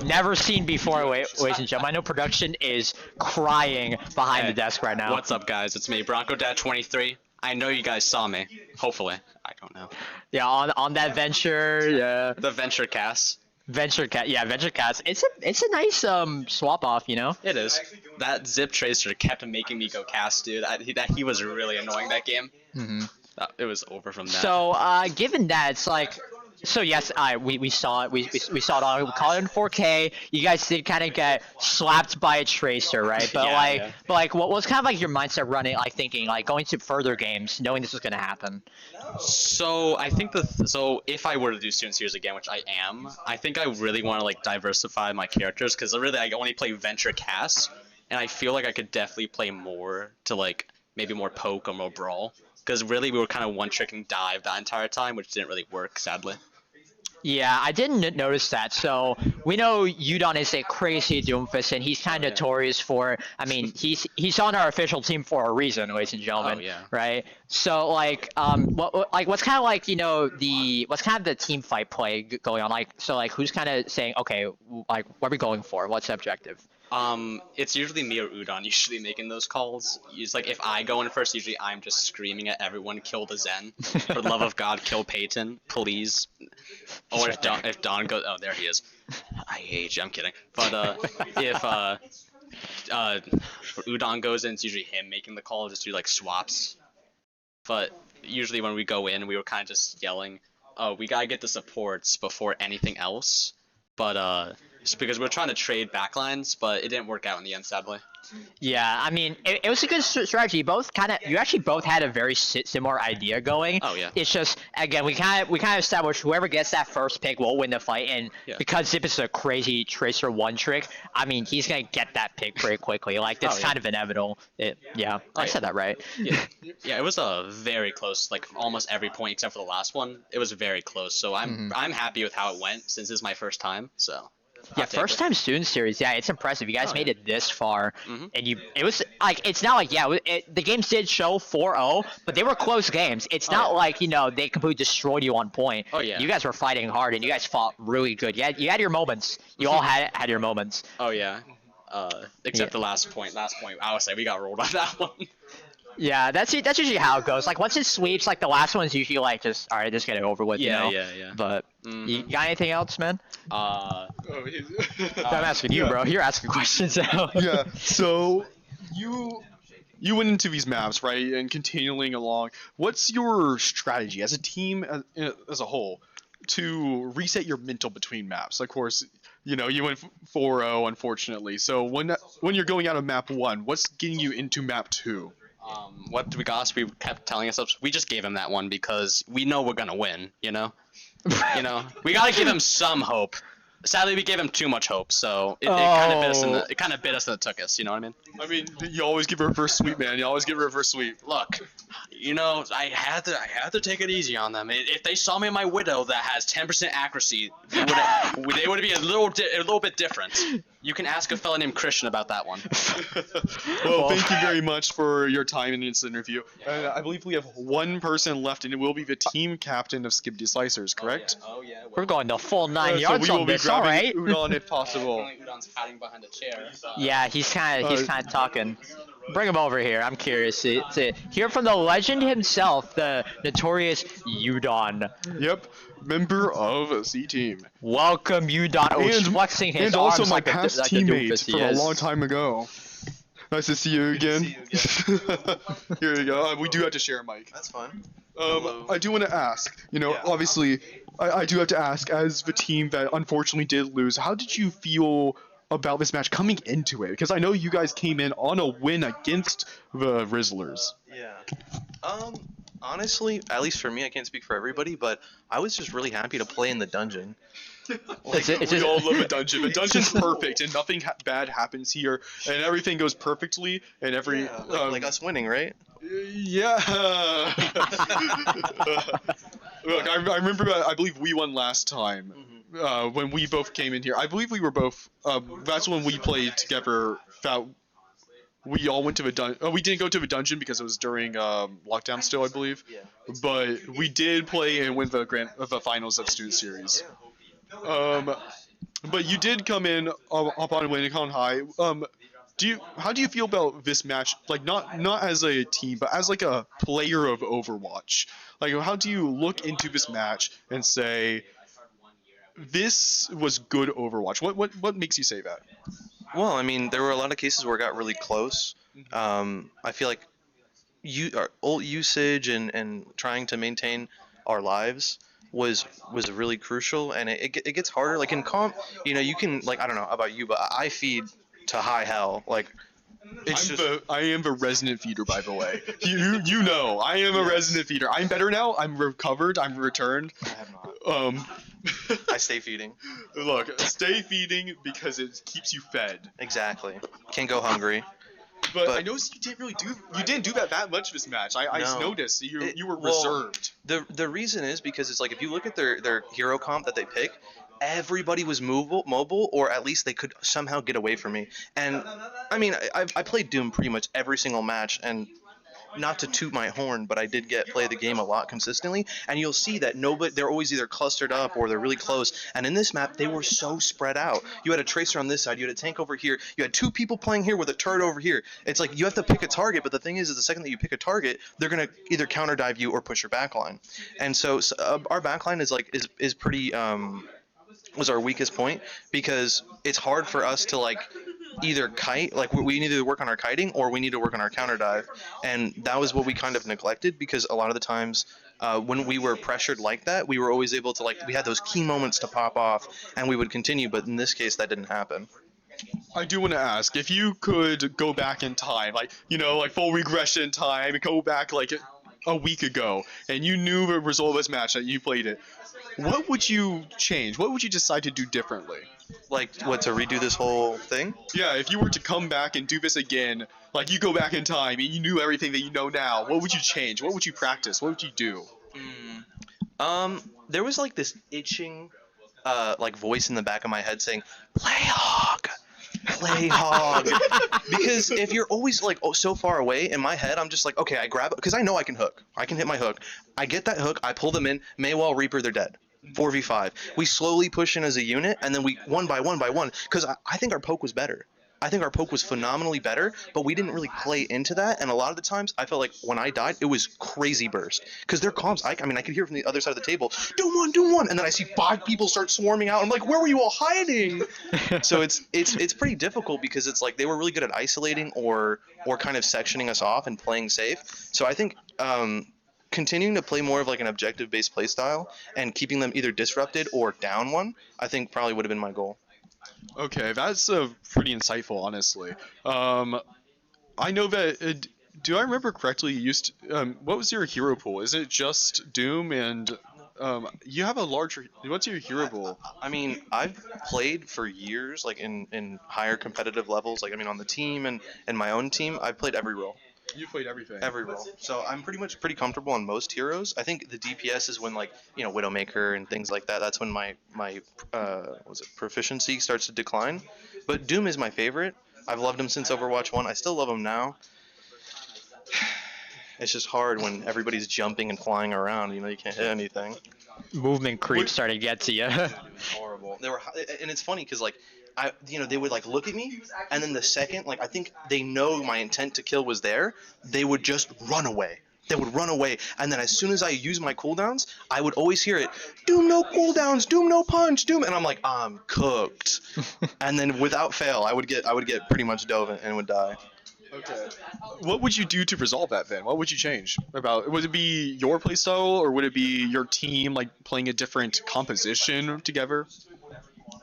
Never seen before, ladies and gentlemen. I know production is crying behind the desk right now. What's up, guys? It's me, Bronco Dad 23. I know you guys saw me. Hopefully, I don't know. Yeah, on that venture, yeah. The Venture Cast. Venture Cats. It's a nice swap off, you know. It is. That Zip Tracer kept making me go cast, dude. He was really annoying that game. Mm-hmm. It was over from that. So, given that, it's like, so yes, we saw it. We saw it all. We caught it in 4K. You guys did kind of get slapped by a tracer, right? But Yeah. but like, what was kind of like your mindset running, like thinking, like going to further games, knowing this was gonna happen? So I think so if I were to do Student Series again, which I am, I think I really want to like diversify my characters because really I only play Venture Cast, and I feel like I could definitely play more to like maybe more poke or more brawl. Because really we were kind of one-tricking dive that entire time, which didn't really work, sadly. Yeah, I didn't notice that. So we know Udon is a crazy Doomfist, and he's kind of notorious for. I mean, he's on our official team for a reason, ladies and gentlemen. Oh, yeah. Right. So what's kind of like what's kind of the team fight play going on? Like, so like who's kind of saying, okay, like what are we going for? What's the objective? It's usually me or Udon usually making those calls. It's like if I go in first, usually I'm just screaming at everyone, kill the Zen. For the love of God, kill Peyton, please. Or if Don goes, oh, there he is. I hate you. I'm kidding. But if Udon goes in, it's usually him making the call. Just do like swaps. But usually when we go in, we were kind of just yelling, "Oh, we gotta get the supports before anything else." But just because we're trying to trade backlines, but it didn't work out in the end, sadly. Yeah, I mean, it was a good strategy. You actually both had a very similar idea going. Oh yeah. It's just again, we kind of established whoever gets that first pick will win the fight, and Yeah. because Zip is a crazy Tracer one trick, I mean, he's gonna get that pick pretty quickly. Like it's Oh, yeah. kind of inevitable. Yeah, I said that right. Yeah, yeah, it was very close. Like almost every point except for the last one, it was very close. So I'm happy with how it went since this is my first time. So. Yeah, I'll take first it. time student series. Yeah, it's impressive. You guys Oh, made yeah. it this far, Mhm. and it was like it's not like the games did show 4-0, but they were close games. It's Oh, not yeah. like they completely destroyed you on point. Oh, yeah. You guys were fighting hard, and you guys fought really good. You had your moments. You all had your moments. Oh yeah. Except the last point. I would say we got rolled on that one. Yeah, that's usually how it goes. Like once it sweeps, like the last one's usually like just all right, just get it over with. Yeah, you know? yeah. But you got anything else, man? Oh, I'm asking you, bro. You're asking questions now. yeah. So you went into these maps, right, and continuing along. What's your strategy as a team as a whole to reset your mental between maps? Of course, you went 4-0, unfortunately. So when you're going out of map 1, what's getting you into map 2? What we got? We kept telling ourselves we just gave him that one because we know we're gonna win. We gotta give him some hope. Sadly, we gave him too much hope, so it kind of bit us. It kind of bit us and it took us. You know what I mean? I mean, you always give reverse sweep, man. You always give reverse sweep. Look, I had to take it easy on them. If they saw me in my Widow that has 10% accuracy, they would be a little bit different. You can ask a fella named Christian about that one. Well, thank you very much for your time in this interview. I believe we have one person left, and it will be the team captain of Skibidi Slicers, correct? Oh yeah. We're going the full 9 So yards we will on be this. All right. grabbing Udon if possible. Udon's hiding behind a chair. Yeah, he's kind of talking. Bring him over here. I'm curious to hear from the legend himself, the notorious Udon. Yep, member of C Team. Welcome, Udon. Oh, he's flexing his And also arms my like a- past like a teammate doofus he from a is. long time ago. Nice to see you again. Here we go. We do have to share a mic. That's fine. I do want to ask, obviously, I do have to ask, as the team that unfortunately did lose, how did you feel about this match coming into it? Because I know you guys came in on a win against the Rizzlers. Yeah. Honestly, at least for me, I can't speak for everybody, but I was just really happy to play in the dungeon. We all love a dungeon. The dungeon's perfect, and nothing bad happens here, and everything goes perfectly, and every Like us winning, right? yeah. Look, I remember. I believe we won last time when we both came in here. I believe we were both. That's when we played together. That we all went to the dungeon. We didn't go to the dungeon because it was during lockdown still, I believe. Yeah. But we did play and win the finals of Student Series. But you did come in up on winning on high. How do you feel about this match? Like not as a team, but as like a player of Overwatch. Like how do you look into this match and say this was good Overwatch? What makes you say that? Well, I mean, there were a lot of cases where it got really close. I feel like our ult usage and trying to maintain our lives was really crucial, and it gets harder. Like in comp, you can, like, I don't know about you, but I feed to high hell. Like I am the resident feeder, by the way. You know, I am a resident feeder. I'm better now. I'm recovered. I'm returned. I have not. I stay feeding. Look, stay feeding because it keeps you fed. Exactly. Can't go hungry. But I noticed you didn't do that much this match. I No. noticed you were Well, reserved. The reason is because it's like if you look at their hero comp that they pick, everybody was mobile, or at least they could somehow get away from me. And I mean, I played Doom pretty much every single match, and not to toot my horn, but I did play the game a lot consistently, and you'll see that they're always either clustered up or they're really close. And in this map, they were so spread out. You had a tracer on this side, you had a tank over here, you had 2 people playing here with a turret over here. It's like you have to pick a target, but the thing is the second that you pick a target, they're gonna either counter dive you or push your backline. And so our backline is pretty was our weakest point, because it's hard for us to either kite, we need to work on our kiting or we need to work on our counter dive, and that was what we kind of neglected, because a lot of the times when we were pressured like that, we were always able to we had those key moments to pop off and we would continue, but in this case that didn't happen. I do want to ask, if you could go back in time, full regression time, go back a week ago, and you knew the result of this match that you played it, what would you change? What would you decide to do differently? To redo this whole thing? Yeah, if you were to come back and do this again, you go back in time and you knew everything that you know now, what would you change? What would you practice? What would you do? There was this itching voice in the back of my head saying, "Play hog! Play hog!" Because if you're always so far away, in my head I'm just okay, I grab it because I know I can hook. I can hit my hook. I get that hook, I pull them in, Maywell, Reaper, they're dead. 4v5. We slowly push in as a unit, and then we one by one, because I think our poke was better. I think our poke was phenomenally better, but we didn't really play into that, and a lot of the times I felt like when I died, it was crazy burst. Because their comms, I could hear from the other side of the table, Doom one, and then I see 5 people start swarming out. I'm like, where were you all hiding? So it's pretty difficult, because it's they were really good at isolating or kind of sectioning us off and playing safe. So I think continuing to play more of an objective-based play style and keeping them either disrupted or down one, I think probably would have been my goal. Okay, that's pretty insightful, honestly. I know that. Do I remember correctly? You used what was your hero pool? Is it just Doom and you have a larger? What's your hero pool? I've played for years, in higher competitive levels. On the team and my own team, I've played every role. You played everything. Every role. So I'm pretty comfortable on most heroes. I think the DPS is when Widowmaker and things like that. That's when my proficiency starts to decline. But Doom is my favorite. I've loved him since Overwatch 1. I still love him now. It's just hard when everybody's jumping and flying around. You can't hit anything. Movement creep started to get to you. Horrible. And it's funny because they would look at me, and then the second, I think they know my intent to kill was there, they would just run away. They would run away, and then as soon as I use my cooldowns, I would always hear it, Doom no cooldowns, Doom no punch, Doom, and I'm like, I'm cooked. And then without fail, I would get pretty much dove and would die. Okay. What would you do to resolve that then? What would you change? Would it be your playstyle, or would it be your team playing a different composition together?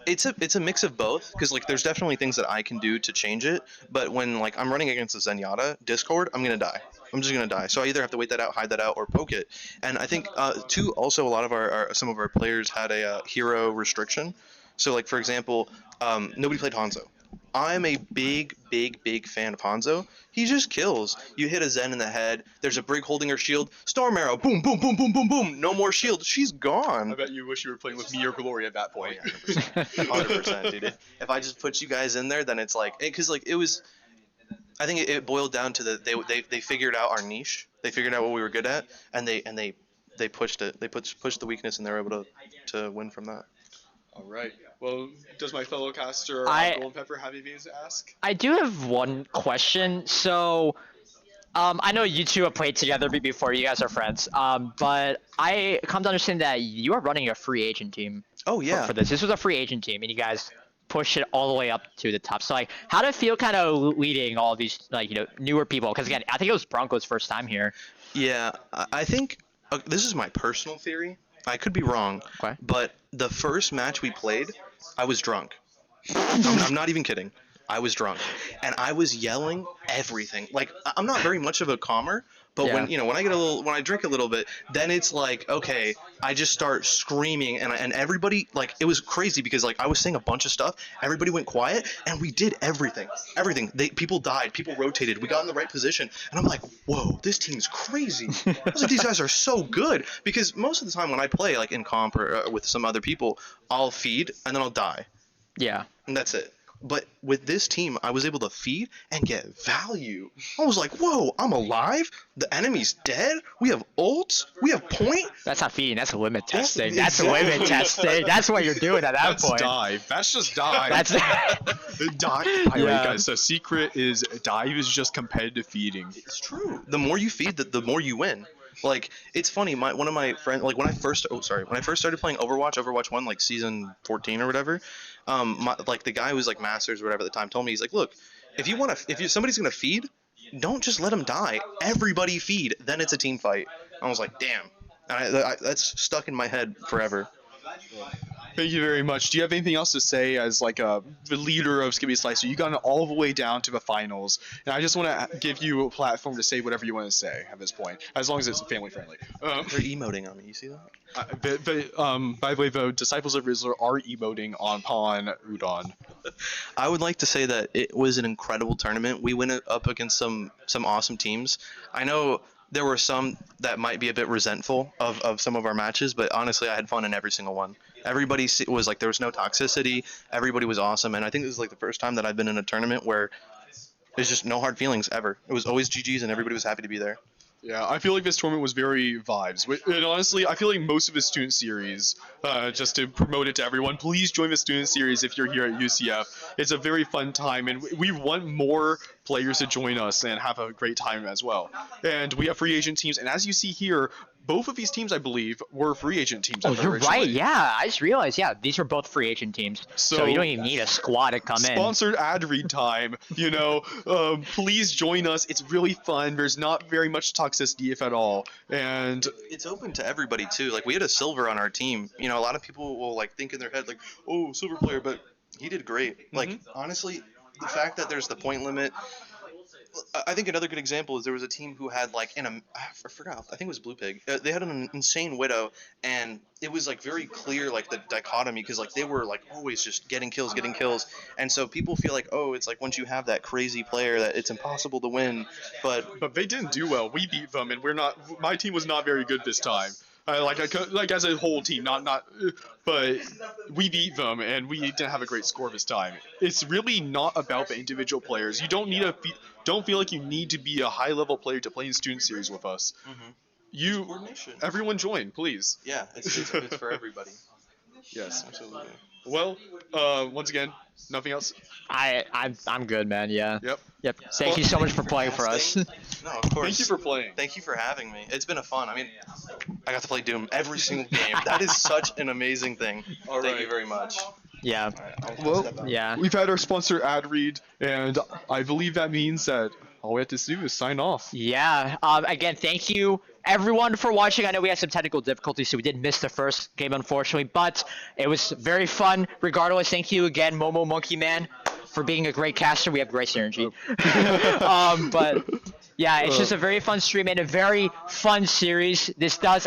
It's a mix of both, because there's definitely things that I can do to change it, but when I'm running against a Zenyatta Discord, I'm gonna die. I'm just gonna die. So I either have to wait that out, hide that out, or poke it. And I think too, also a lot of some of our players had a hero restriction. So for example, nobody played Hanzo. I'm a big fan of Hanzo. He just kills. You hit a Zen in the head, there's a Brig holding her shield, Storm Arrow, boom, boom, boom, boom, boom, boom, no more shield, she's gone. I bet you wish you were playing with me or Glory at that point. 100%, dude. If I just put you guys in there, then it's because it was, I think it boiled down to they figured out our niche, they figured out what we were good at, and they pushed it, they pushed the weakness, and they were able to win from that. All right. Well, does my fellow caster Golden Pepper have anything to ask? I do have one question. So, I know you two have played together before. You guys are friends. But I come to understand that you are running a free agent team. Oh yeah. For this was a free agent team, and you guys push it all the way up to the top. So how did it feel kind of leading all these newer people? Because again, I think it was Bronco's first time here. Yeah, I think this is my personal theory. I could be wrong, but the first match we played, I was drunk. I'm not even kidding. I was drunk, and I was yelling everything. I'm not very much of a calmer, but when I drink a little bit, then it's okay, I just start screaming, and everybody it was crazy because I was saying a bunch of stuff. Everybody went quiet, and we did everything. People died, people rotated, we got in the right position, and I'm like, whoa, this team's crazy. I was like, these guys are so good, because most of the time when I play in comp or with some other people, I'll feed and then I'll die. Yeah. And that's it. But with this team, I was able to feed and get value. I was like, whoa, I'm alive. The enemy's dead. We have ults. We have point. That's not feeding. That's limit Yes, testing. That's limit testing. That's what you're doing at that That's point. dive. That's just dive. That's Dive. By the way, Yeah. guys, the secret is dive is just competitive feeding. It's true. The more you feed, the more you win. Like, it's funny. One of my friends, like when I first started playing Overwatch 1, like season 14 or whatever, like the guy who was like Masters or whatever at the time told me, he's like, look, if somebody's gonna feed, don't just let them die. Everybody feed. Then it's a team fight. I was like, damn. And that's stuck in my head forever. Thank you very much. Do you have anything else to say as like the leader of Skibidi Slicer? You got it all the way down to the finals, and I just want to give you a platform to say whatever you want to say at this point, as long as it's family friendly. They're emoting on me. You see that? By the way, the Disciples of Rizzler are emoting upon Udon. I would like to say that it was an incredible tournament. We went up against some awesome teams. I know there were some that might be a bit resentful of some of our matches, but honestly, I had fun in every single one. Everybody was like, there was no toxicity. Everybody was awesome, and I think this is like the first time that I've been in a tournament where there's just no hard feelings ever. It was always GGs, and everybody was happy to be there. Yeah, I feel like this tournament was very vibes. And honestly, I feel like most of the student series, just to promote it to everyone, please join the student series if you're here at UCF. It's a very fun time, and we want more players to join us and have a great time as well. And we have free agent teams, and as you see here, both of these teams, I believe, were free agent teams. Oh, you're right. Yeah, I just realized. Yeah, these were both free agent teams. So you don't even need a squad to come in. Sponsored ad read time. Please join us. It's really fun. There's not very much toxicity, if at all. And it's open to everybody too. Like, we had a silver on our team. A lot of people will like think in their head like, oh, silver player, but he did great. Like, honestly, the fact that there's the point limit. I think another good example is there was a team who had like I forgot, I think it was Blue Pig. They had an insane Widow, and it was like very clear like the dichotomy, because like they were like always just getting kills, and so people feel like, oh, it's like once you have that crazy player that it's impossible to win, but they didn't do well. We beat them, and my team was not very good this time. Like as a whole team, but we beat them, and we didn't have a great score this time. It's really not about the individual players. You don't don't feel like you need to be a high level player to play in student series with us. Everyone join, please. Yeah, it's for everybody. Yes, absolutely. Well, once again, nothing else. I'm good, man. Yeah. Yep. Thank you so much for playing for us. No, of course. Thank you for playing. Thank you for having me. It's been a fun. I mean, I got to play Doom every single game. That is such an amazing thing. Thank you very much. Yeah. Well, yeah. We've had our sponsor ad read, and I believe that means that all we have to do is sign off. Yeah. Again, thank you everyone for watching. I know we had some technical difficulties, so we did miss the first game, unfortunately, but it was very fun. Regardless, thank you again, Momo Monkey Man, for being a great caster. We have great synergy. But yeah, it's just a very fun stream and a very fun series. This does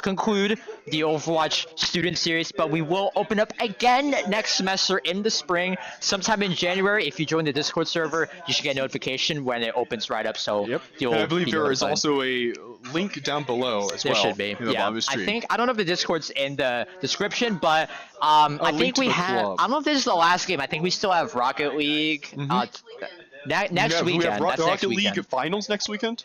conclude the Overwatch student series, but we will open up again next semester in the spring, sometime in January. If you join the Discord server, you should get a notification when it opens right up. So and I believe there is also a link down below as well. There should be. In the bottom of the stream. I don't know if the Discord's in the description, but I think we have. I don't know if this is the last game. I think we still have Rocket League. Next weekend. We have Rocket League finals next weekend.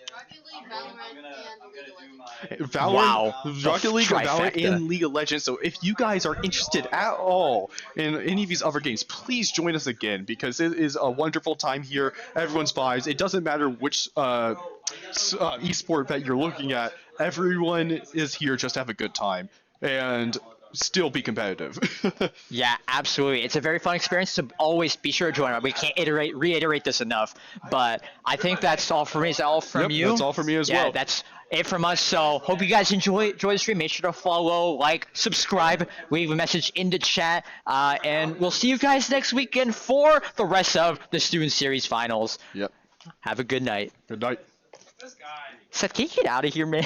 Rocket League, Valorant, and League of Legends. So if you guys are interested at all in any of these other games, please join us again, because it is a wonderful time here. Everyone's vibes. It doesn't matter which esport that you're looking at. Everyone is here just to have a good time and still be competitive. Yeah, absolutely. It's a very fun experience, so always be sure to join. We can't reiterate this enough, but I think that's all for me. Is that all from you? That's all from me as well. Yeah, that's it from us. So hope you guys enjoy the stream. Make sure to follow, like, subscribe, leave a message in the chat, and we'll see you guys next weekend for the rest of the student series finals. Yep. Have a good night. Good night. Seth, can you get out of here, man?